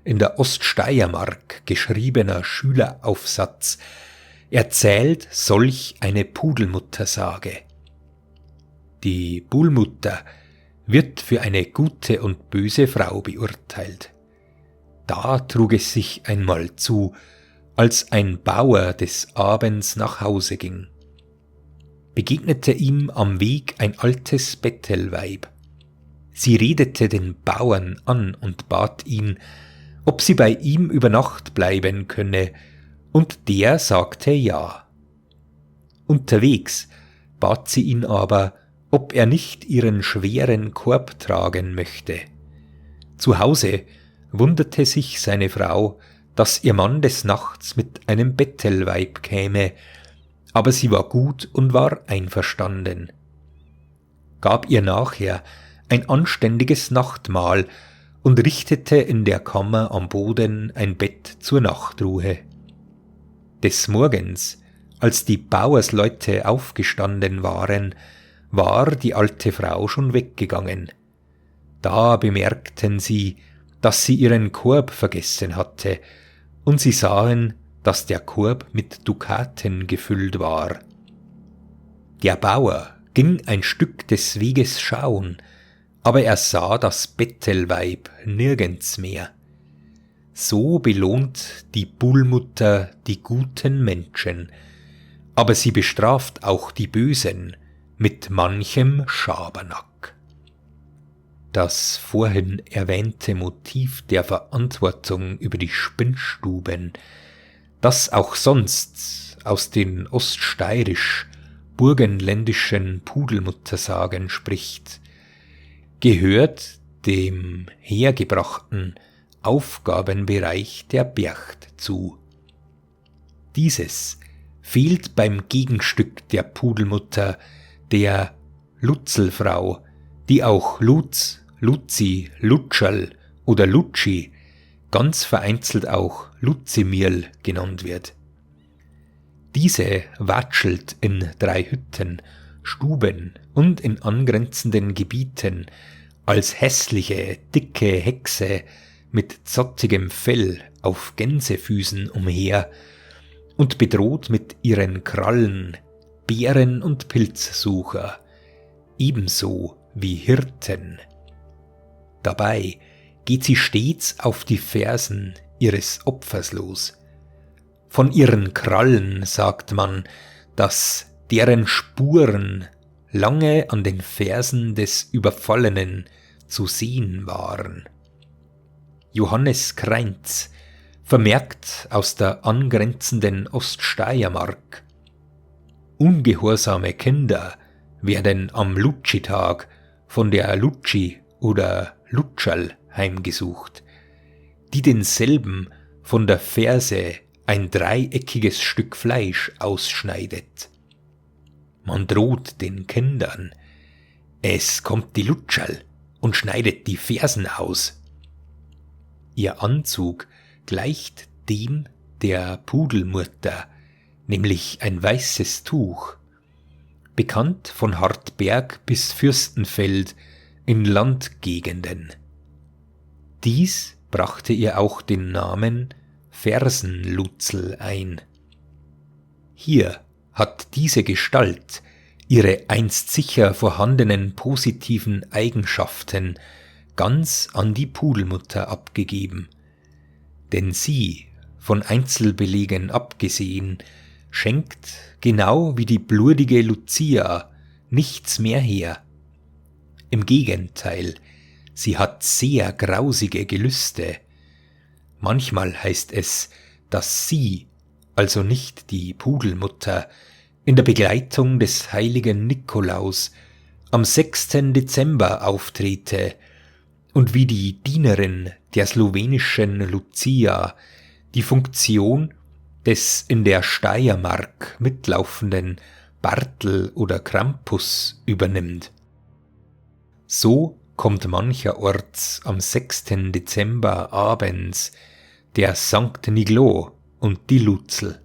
in der Oststeiermark geschriebener Schüleraufsatz erzählt solch eine Pudelmuttersage. Die Bullmutter wird für eine gute und böse Frau beurteilt. Da trug es sich einmal zu, als ein Bauer des Abends nach Hause ging. Begegnete ihm am Weg ein altes Bettelweib. Sie redete den Bauern an und bat ihn, ob sie bei ihm über Nacht bleiben könne, und der sagte ja. Unterwegs bat sie ihn aber, ob er nicht ihren schweren Korb tragen möchte. Zu Hause wunderte sich seine Frau, dass ihr Mann des Nachts mit einem Bettelweib käme, aber sie war gut und war einverstanden. Gab ihr nachher ein anständiges Nachtmahl und richtete in der Kammer am Boden ein Bett zur Nachtruhe. Des Morgens, als die Bauersleute aufgestanden waren, war die alte Frau schon weggegangen. Da bemerkten sie, dass sie ihren Korb vergessen hatte, und sie sahen, dass der Korb mit Dukaten gefüllt war. Der Bauer ging ein Stück des Weges schauen, aber er sah das Bettelweib nirgends mehr. So belohnt die Bullmutter die guten Menschen, aber sie bestraft auch die Bösen mit manchem Schabernack. Das vorhin erwähnte Motiv der Verantwortung über die Spinnstuben, das auch sonst aus den oststeirisch-burgenländischen Pudelmuttersagen spricht, gehört dem hergebrachten Aufgabenbereich der Bercht zu. Dieses fehlt beim Gegenstück der Pudelmutter, der Lutzelfrau, die auch Lutz, Luzi, Lutscherl oder Lutschi, ganz vereinzelt auch Luzimirl genannt wird. Diese watschelt in 3 Hütten, Stuben und in angrenzenden Gebieten als hässliche, dicke Hexe mit zottigem Fell auf Gänsefüßen umher und bedroht mit ihren Krallen Bären und Pilzsucher, ebenso wie Hirten. Dabei geht sie stets auf die Fersen ihres Opfers los. Von ihren Krallen sagt man, dass deren Spuren lange an den Fersen des Überfallenen zu sehen waren. Johannes Kreinz vermerkt aus der angrenzenden Oststeiermark: Ungehorsame Kinder werden am Lutschitag von der Lutschi oder Lutschal heimgesucht, die denselben von der Ferse ein dreieckiges Stück Fleisch ausschneidet. Man droht den Kindern, es kommt die Lutschal und schneidet die Fersen aus. Ihr Anzug gleicht dem der Pudelmutter, nämlich ein weißes Tuch, bekannt von Hartberg bis Fürstenfeld in Landgegenden. Dies brachte ihr auch den Namen Fersenlutzel ein. Hier hat diese Gestalt ihre einst sicher vorhandenen positiven Eigenschaften ganz an die Pudelmutter abgegeben, denn sie, von Einzelbelegen abgesehen, schenkt, genau wie die blutige Lucia, nichts mehr her. Im Gegenteil, sie hat sehr grausige Gelüste. Manchmal heißt es, dass sie, also nicht die Pudelmutter, in der Begleitung des heiligen Nikolaus am 6. Dezember auftrete und wie die Dienerin der slowenischen Lucia die Funktion des in der Steiermark mitlaufenden Bartel oder Krampus übernimmt. So kommt mancherorts am 6. Dezember abends der Sankt Niglo und die Lutzel.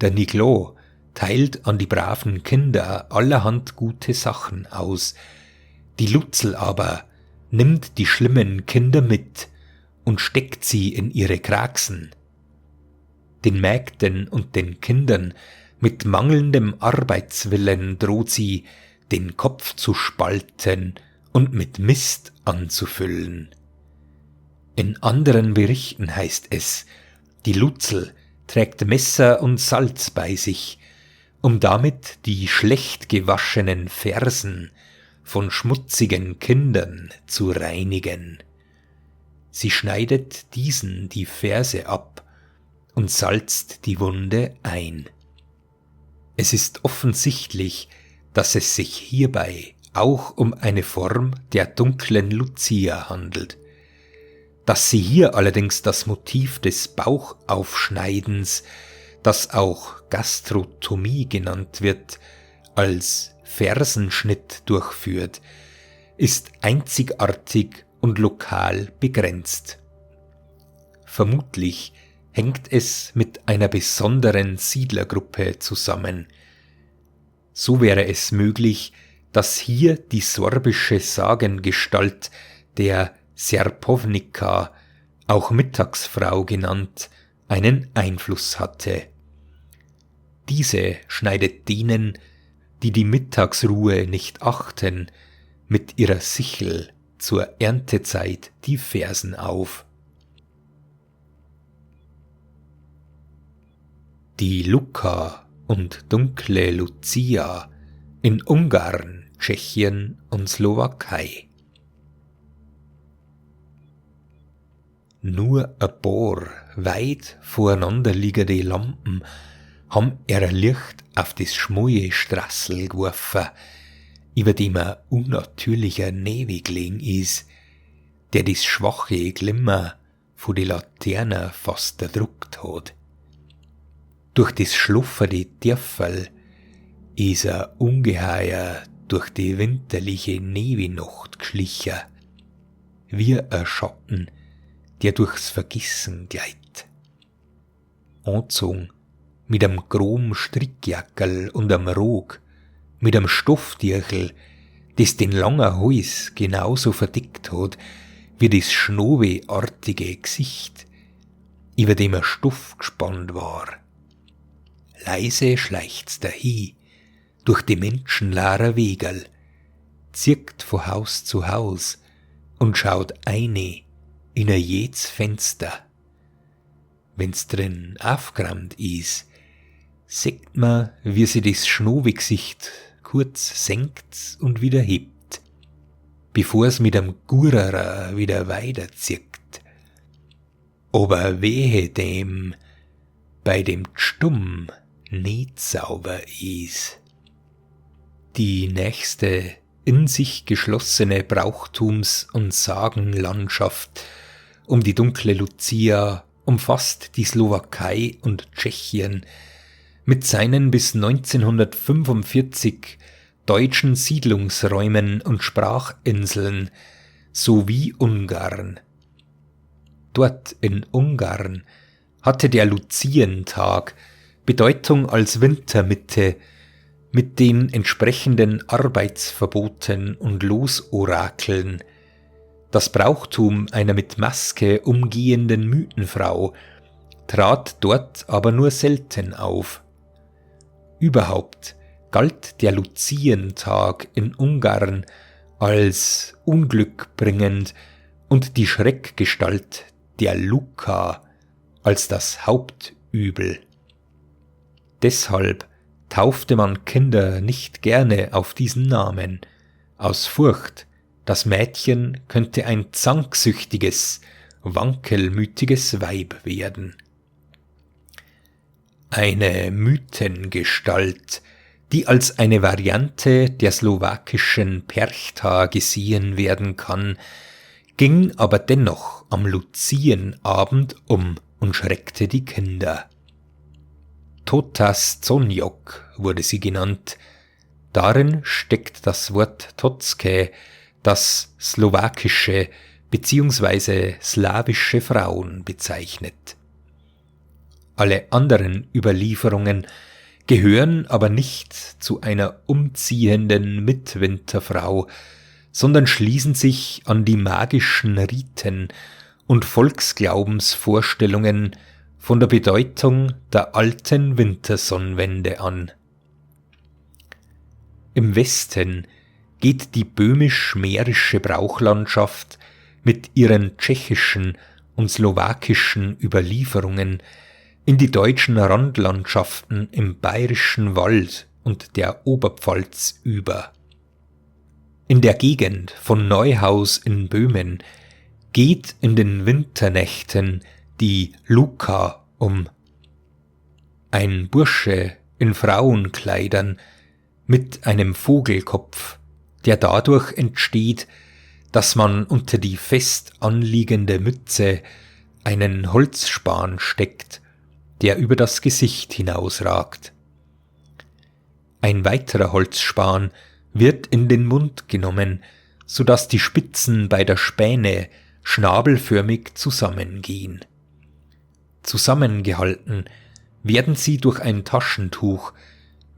Der Niglo teilt an die braven Kinder allerhand gute Sachen aus, die Lutzel aber nimmt die schlimmen Kinder mit und steckt sie in ihre Kraxen. Den Mägden und den Kindern mit mangelndem Arbeitswillen droht sie, den Kopf zu spalten und mit Mist anzufüllen. In anderen Berichten heißt es, die Lutzel trägt Messer und Salz bei sich, um damit die schlecht gewaschenen Fersen von schmutzigen Kindern zu reinigen. Sie schneidet diesen die Ferse ab und salzt die Wunde ein. Es ist offensichtlich, dass es sich hierbei auch um eine Form der dunklen Lucia handelt. Dass sie hier allerdings das Motiv des Bauchaufschneidens, das auch Gastrotomie genannt wird, als Fersenschnitt durchführt, ist einzigartig und lokal begrenzt. Vermutlich hängt es mit einer besonderen Siedlergruppe zusammen. So wäre es möglich, dass hier die sorbische Sagengestalt der Serpovnica, auch Mittagsfrau genannt, einen Einfluss hatte. Diese schneidet denen, die die Mittagsruhe nicht achten, mit ihrer Sichel zur Erntezeit die Fersen auf. Die Luca und dunkle Lucia in Ungarn, Tschechien und Slowakei. Nur ein paar weit voreinander liegende Lampen haben ihr Licht auf das schmue Strassel geworfen, über dem ein unnatürlicher Nebel gelegen ist, der das schwache Glimmer von die Laterne fast erdruckt hat. Durch das schlufferte Dörferl ist ein Ungeheuer durch die winterliche Nebelnacht geschlichen, wie ein Schatten, der durchs Vergessen gleitet. Anzogen mit einem groben Strickjackerl und einem Rog, mit einem Stofftierchel, das den langen Hals genauso verdeckt hat wie das schnobeartige Gesicht, über dem ein Stoff gespannt war. Leise schleicht's dahin, durch die menschenleeren Wegerl, zirkt von Haus zu Haus und schaut eine in ein jedes Fenster. Wenn's drin aufgeräumt is, seht man, wie sie das Schnowegesicht kurz senkt und wieder hebt, bevor's mit einem Gurerer wieder weiterzirkt. Aber wehe dem, bei dem Stumm nicht sauber is. Die nächste in sich geschlossene Brauchtums- und Sagenlandschaft um die dunkle Lucia umfasst die Slowakei und Tschechien mit seinen bis 1945 deutschen Siedlungsräumen und Sprachinseln sowie Ungarn. Dort in Ungarn hatte der Luzientag Bedeutung als Wintermitte mit den entsprechenden Arbeitsverboten und Losorakeln. Das Brauchtum einer mit Maske umgehenden Mythenfrau trat dort aber nur selten auf. Überhaupt galt der Luzientag in Ungarn als unglückbringend und die Schreckgestalt der Luca als das Hauptübel. Deshalb taufte man Kinder nicht gerne auf diesen Namen, aus Furcht, das Mädchen könnte ein zanksüchtiges, wankelmütiges Weib werden. Eine Mythengestalt, die als eine Variante der slowakischen Perchta gesehen werden kann, ging aber dennoch am Luzienabend um und schreckte die Kinder. Tota Stonjok wurde sie genannt. Darin steckt das Wort Totske, das slowakische bzw. slawische Frauen bezeichnet. Alle anderen Überlieferungen gehören aber nicht zu einer umziehenden Mitwinterfrau, sondern schließen sich an die magischen Riten und Volksglaubensvorstellungen von der Bedeutung der alten Wintersonnenwende an. Im Westen geht die böhmisch-mährische Brauchlandschaft mit ihren tschechischen und slowakischen Überlieferungen in die deutschen Randlandschaften im Bayerischen Wald und der Oberpfalz über. In der Gegend von Neuhaus in Böhmen geht in den Winternächten die Luca um. Ein Bursche in Frauenkleidern mit einem Vogelkopf, der dadurch entsteht, dass man unter die fest anliegende Mütze einen Holzspan steckt, der über das Gesicht hinausragt. Ein weiterer Holzspan wird in den Mund genommen, so dass die Spitzen bei der Späne schnabelförmig zusammengehen. Zusammengehalten werden sie durch ein Taschentuch,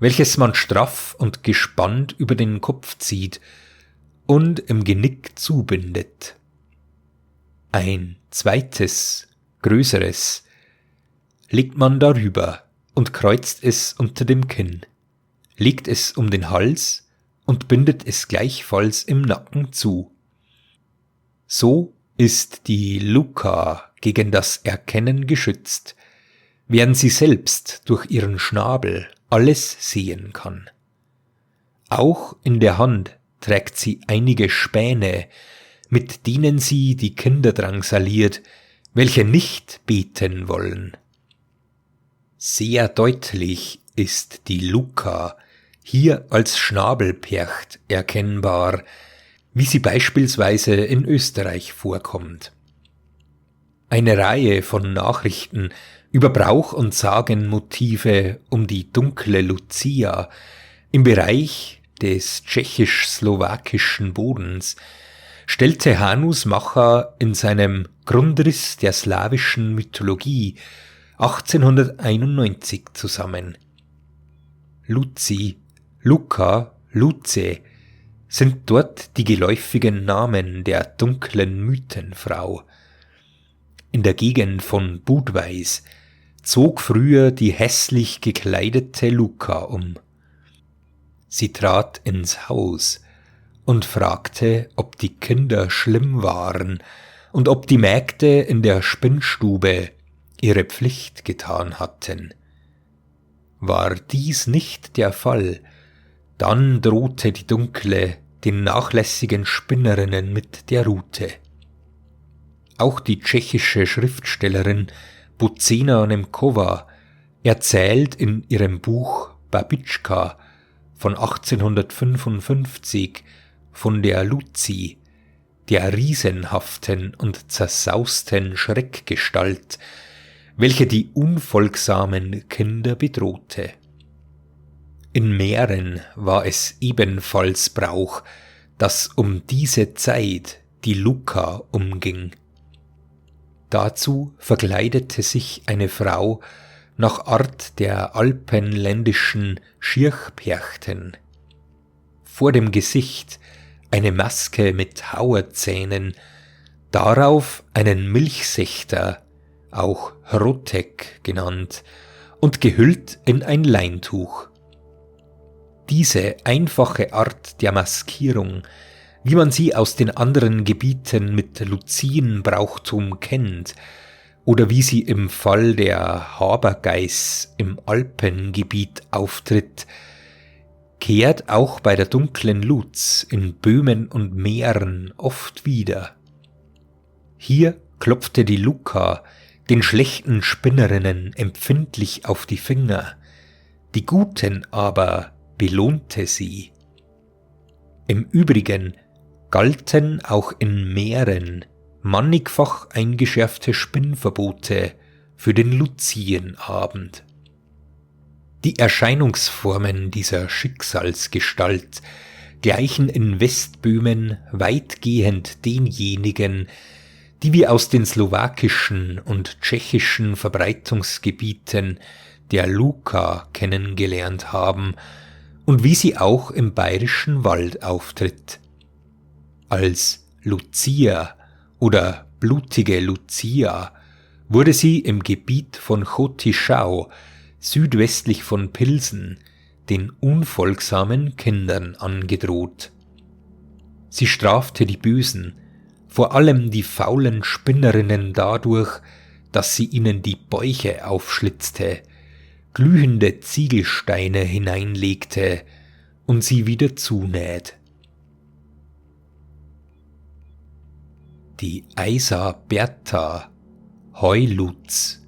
welches man straff und gespannt über den Kopf zieht und im Genick zubindet. Ein zweites, größeres, legt man darüber und kreuzt es unter dem Kinn, legt es um den Hals und bindet es gleichfalls im Nacken zu. So ist die Luca gegen das Erkennen geschützt, während sie selbst durch ihren Schnabel alles sehen kann. Auch in der Hand trägt sie einige Späne, mit denen sie die Kinder drangsaliert, welche nicht beten wollen. Sehr deutlich ist die Luca hier als Schnabelpercht erkennbar, wie sie beispielsweise in Österreich vorkommt. Eine Reihe von Nachrichten über Brauch- und Sagenmotive um die dunkle Lucia im Bereich des tschechisch-slowakischen Bodens stellte Hanus Macha in seinem Grundriss der slawischen Mythologie 1891 zusammen. Luzi, Luca, Luce sind dort die geläufigen Namen der dunklen Mythenfrau. In der Gegend von Budweis zog früher die hässlich gekleidete Luca um. Sie trat ins Haus und fragte, ob die Kinder schlimm waren und ob die Mägde in der Spinnstube ihre Pflicht getan hatten. War dies nicht der Fall, dann drohte die Dunkle den nachlässigen Spinnerinnen mit der Rute. Auch die tschechische Schriftstellerin Božena Němcová erzählt in ihrem Buch Babička von 1855 von der Luzi, der riesenhaften und zersausten Schreckgestalt, welche die unfolgsamen Kinder bedrohte. In Mähren war es ebenfalls Brauch, dass um diese Zeit die Luca umging. Dazu verkleidete sich eine Frau nach Art der alpenländischen Schirchperchten. Vor dem Gesicht eine Maske mit Hauerzähnen, darauf einen Milchsächter, auch Hrotek genannt, und gehüllt in ein Leintuch. Diese einfache Art der Maskierung, wie man sie aus den anderen Gebieten mit Luzienbrauchtum kennt, oder wie sie im Fall der Habergeiß im Alpengebiet auftritt, kehrt auch bei der dunklen Luz in Böhmen und Mähren oft wieder. Hier klopfte die Luca den schlechten Spinnerinnen empfindlich auf die Finger, die guten aber belohnte sie. Im Übrigen galten auch in Mähren mannigfach eingeschärfte Spinnverbote für den Luzienabend. Die Erscheinungsformen dieser Schicksalsgestalt gleichen in Westböhmen weitgehend denjenigen, die wir aus den slowakischen und tschechischen Verbreitungsgebieten der Luka kennengelernt haben und wie sie auch im Bayerischen Wald auftritt. Als Lucia oder blutige Lucia wurde sie im Gebiet von Chotischau südwestlich von Pilsen den unfolgsamen Kindern angedroht. Sie strafte die Bösen, vor allem die faulen Spinnerinnen dadurch, dass sie ihnen die Bäuche aufschlitzte, glühende Ziegelsteine hineinlegte und sie wieder zunäht. Die Eisa Bertha, Heuluz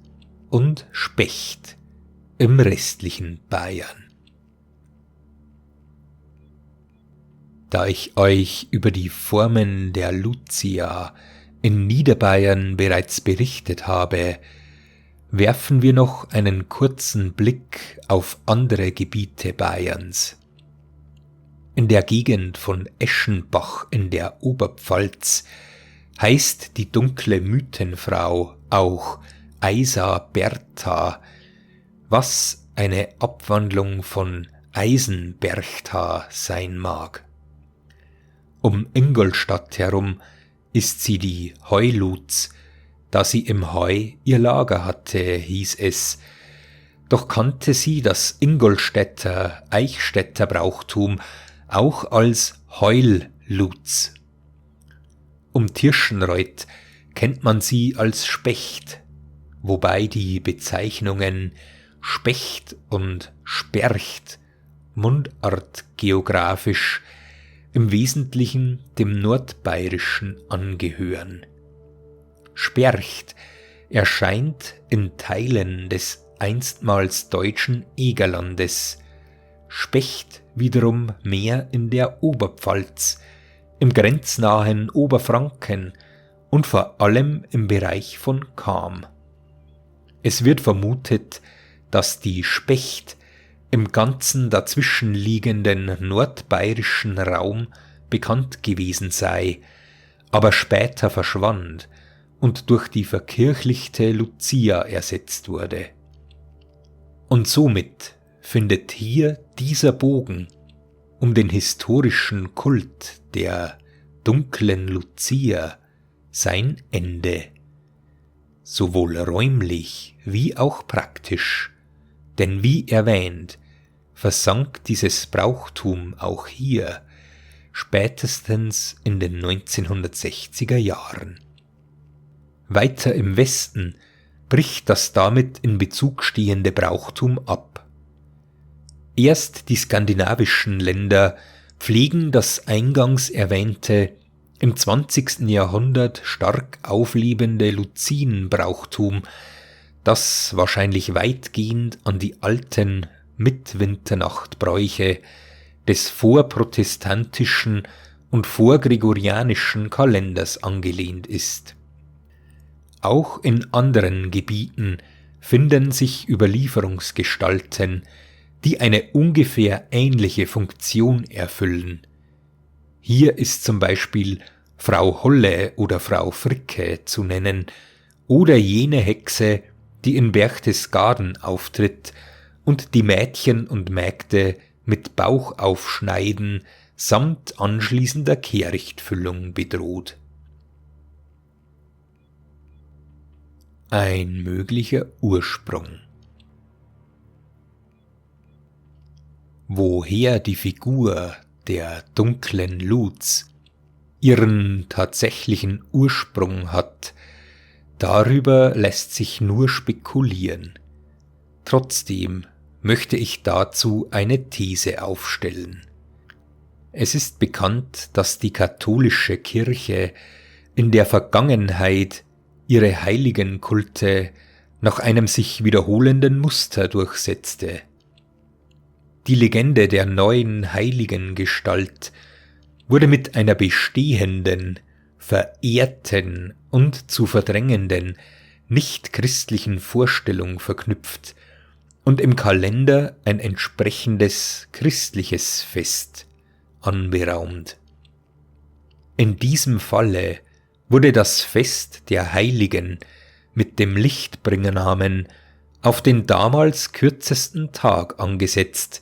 und Specht im restlichen Bayern. Da ich euch über die Formen der Lucia in Niederbayern bereits berichtet habe, werfen wir noch einen kurzen Blick auf andere Gebiete Bayerns. In der Gegend von Eschenbach in der Oberpfalz heißt die dunkle Mythenfrau auch Eisa Bertha, was eine Abwandlung von Eisenberchta sein mag. Um Ingolstadt herum ist sie die Heuluz, da sie im Heu ihr Lager hatte, hieß es, doch kannte sie das Ingolstädter Eichstätter Brauchtum auch als Heuluz. Um Tirschenreuth kennt man sie als Specht, wobei die Bezeichnungen Specht und Spercht mundartgeografisch im Wesentlichen dem Nordbayerischen angehören. Spercht erscheint in Teilen des einstmals deutschen Egerlandes, Specht wiederum mehr in der Oberpfalz, im grenznahen Oberfranken und vor allem im Bereich von Cham. Es wird vermutet, dass die Specht im ganzen dazwischenliegenden nordbayerischen Raum bekannt gewesen sei, aber später verschwand und durch die verkirchlichte Lucia ersetzt wurde. Und somit findet hier dieser Bogen um den historischen Kult der dunklen Lucia sein Ende, sowohl räumlich wie auch praktisch, denn wie erwähnt, versank dieses Brauchtum auch hier, spätestens in den 1960er Jahren. Weiter im Westen bricht das damit in Bezug stehende Brauchtum ab. Erst die skandinavischen Länder pflegen das eingangs erwähnte, im 20. Jahrhundert stark auflebende Luzienbrauchtum, das wahrscheinlich weitgehend an die alten Mitwinternachtbräuche des vorprotestantischen und vorgregorianischen Kalenders angelehnt ist. Auch in anderen Gebieten finden sich Überlieferungsgestalten, die eine ungefähr ähnliche Funktion erfüllen. Hier ist zum Beispiel Frau Holle oder Frau Fricke zu nennen oder jene Hexe, die in Berchtesgaden auftritt und die Mädchen und Mägde mit Bauchaufschneiden samt anschließender Kehrichtfüllung bedroht. Ein möglicher Ursprung. Woher die Figur der dunklen Luz ihren tatsächlichen Ursprung hat, darüber lässt sich nur spekulieren. Trotzdem möchte ich dazu eine These aufstellen. Es ist bekannt, dass die katholische Kirche in der Vergangenheit ihre Heiligenkulte nach einem sich wiederholenden Muster durchsetzte. Die Legende der neuen Heiligengestalt wurde mit einer bestehenden, verehrten und zu verdrängenden, nicht-christlichen Vorstellung verknüpft und im Kalender ein entsprechendes christliches Fest anberaumt. In diesem Falle wurde das Fest der Heiligen mit dem Lichtbringernamen auf den damals kürzesten Tag angesetzt,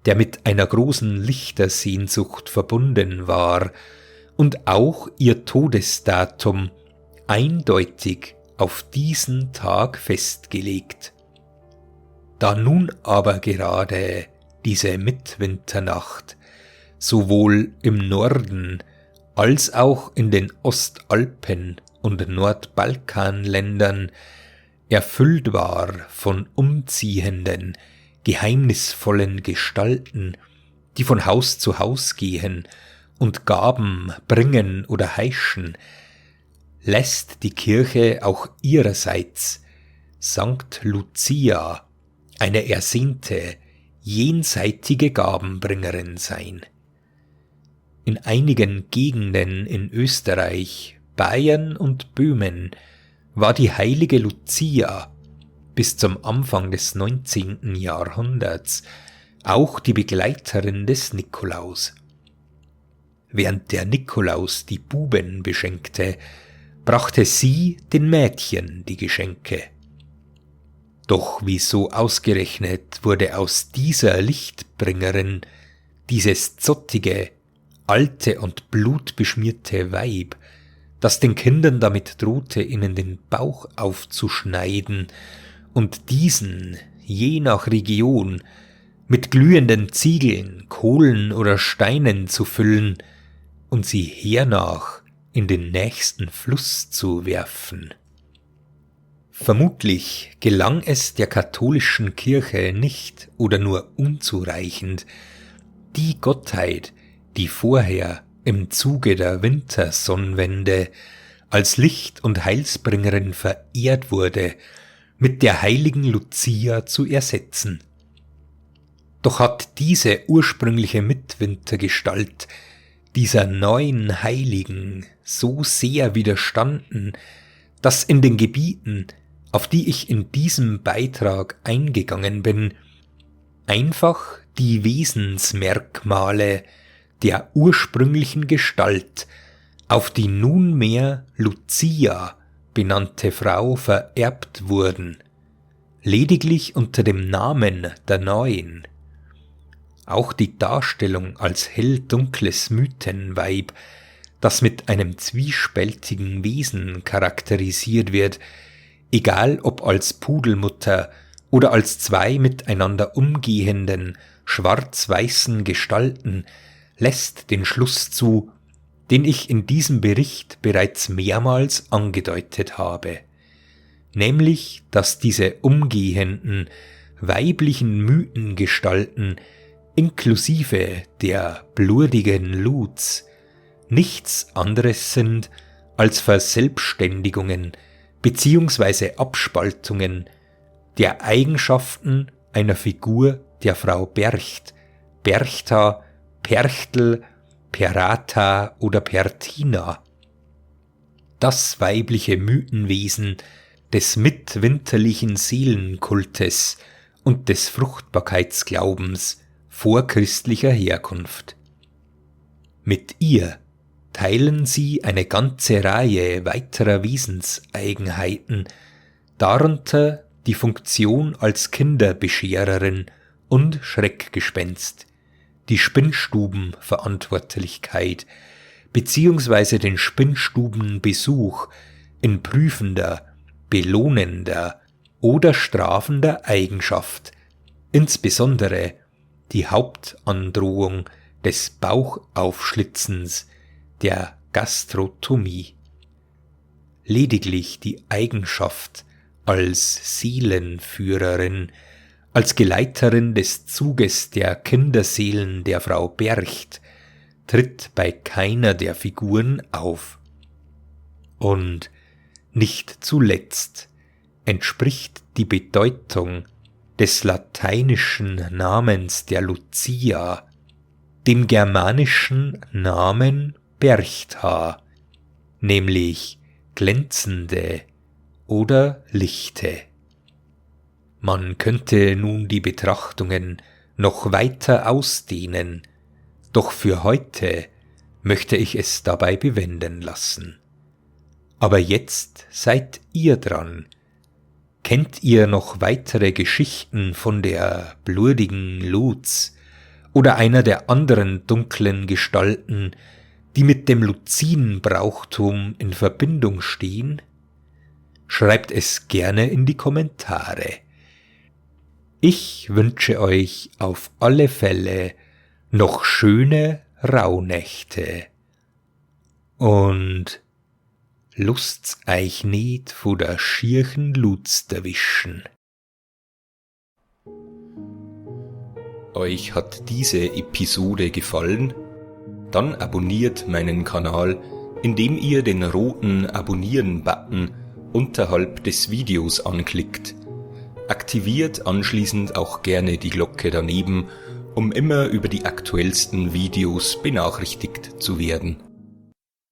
der mit einer großen Lichtersehnsucht verbunden war und auch ihr Todesdatum eindeutig auf diesen Tag festgelegt. Da nun aber gerade diese Mitwinternacht sowohl im Norden als auch in den Ostalpen und Nordbalkanländern erfüllt war von umziehenden, geheimnisvollen Gestalten, die von Haus zu Haus gehen und Gaben bringen oder heischen, lässt die Kirche auch ihrerseits Sankt Lucia eine ersehnte, jenseitige Gabenbringerin sein. In einigen Gegenden in Österreich, Bayern und Böhmen war die heilige Lucia bis zum Anfang des 19. Jahrhunderts auch die Begleiterin des Nikolaus. Während der Nikolaus die Buben beschenkte, brachte sie den Mädchen die Geschenke. Doch wieso ausgerechnet wurde aus dieser Lichtbringerin dieses zottige, alte und blutbeschmierte Weib, das den Kindern damit drohte, ihnen den Bauch aufzuschneiden und diesen, je nach Region, mit glühenden Ziegeln, Kohlen oder Steinen zu füllen und sie hernach in den nächsten Fluss zu werfen. Vermutlich gelang es der katholischen Kirche nicht oder nur unzureichend, die Gottheit, die vorher im Zuge der Wintersonnenwende als Licht- und Heilsbringerin verehrt wurde, mit der heiligen Lucia zu ersetzen. Doch hat diese ursprüngliche Mitwintergestalt dieser neuen Heiligen so sehr widerstanden, dass in den Gebieten, auf die ich in diesem Beitrag eingegangen bin, einfach die Wesensmerkmale der ursprünglichen Gestalt auf die nunmehr Lucia benannte Frau vererbt wurden, lediglich unter dem Namen der Neuen. Auch die Darstellung als hell-dunkles Mythenweib, das mit einem zwiespältigen Wesen charakterisiert wird, egal ob als Pudelmutter oder als zwei miteinander umgehenden, schwarz-weißen Gestalten, lässt den Schluss zu, den ich in diesem Bericht bereits mehrmals angedeutet habe, nämlich, dass diese umgehenden, weiblichen Mythengestalten inklusive der blutigen Luz nichts anderes sind als Verselbständigungen bzw. Abspaltungen der Eigenschaften einer Figur der Frau Bercht, Berchta, Perchtl, Perata oder Pertina. Das weibliche Mythenwesen des mitwinterlichen Seelenkultes und des Fruchtbarkeitsglaubens vorchristlicher Herkunft. Mit ihr teilen sie eine ganze Reihe weiterer Wesenseigenheiten, darunter die Funktion als Kinderbeschererin und Schreckgespenst, die Spinnstubenverantwortlichkeit bzw. den Spinnstubenbesuch in prüfender, belohnender oder strafender Eigenschaft, insbesondere die Hauptandrohung des Bauchaufschlitzens, der Gastrotomie. Lediglich die Eigenschaft als Seelenführerin, als Geleiterin des Zuges der Kinderseelen der Frau Bercht, tritt bei keiner der Figuren auf. Und nicht zuletzt entspricht die Bedeutung des lateinischen Namens der Lucia dem germanischen Namen Berchtha, nämlich glänzende oder lichte. Man könnte nun die Betrachtungen noch weiter ausdehnen, doch für heute möchte ich es dabei bewenden lassen. Aber jetzt seid ihr dran. Kennt ihr noch weitere Geschichten von der blutigen Luz oder einer der anderen dunklen Gestalten, die mit dem Luzinenbrauchtum in Verbindung stehen? Schreibt es gerne in die Kommentare. Ich wünsche euch auf alle Fälle noch schöne Rauhnächte und lust's euch nicht vor der schierchen Luz erwischen. Euch hat diese Episode gefallen? Dann abonniert meinen Kanal, indem ihr den roten Abonnieren-Button unterhalb des Videos anklickt. Aktiviert anschließend auch gerne die Glocke daneben, um immer über die aktuellsten Videos benachrichtigt zu werden.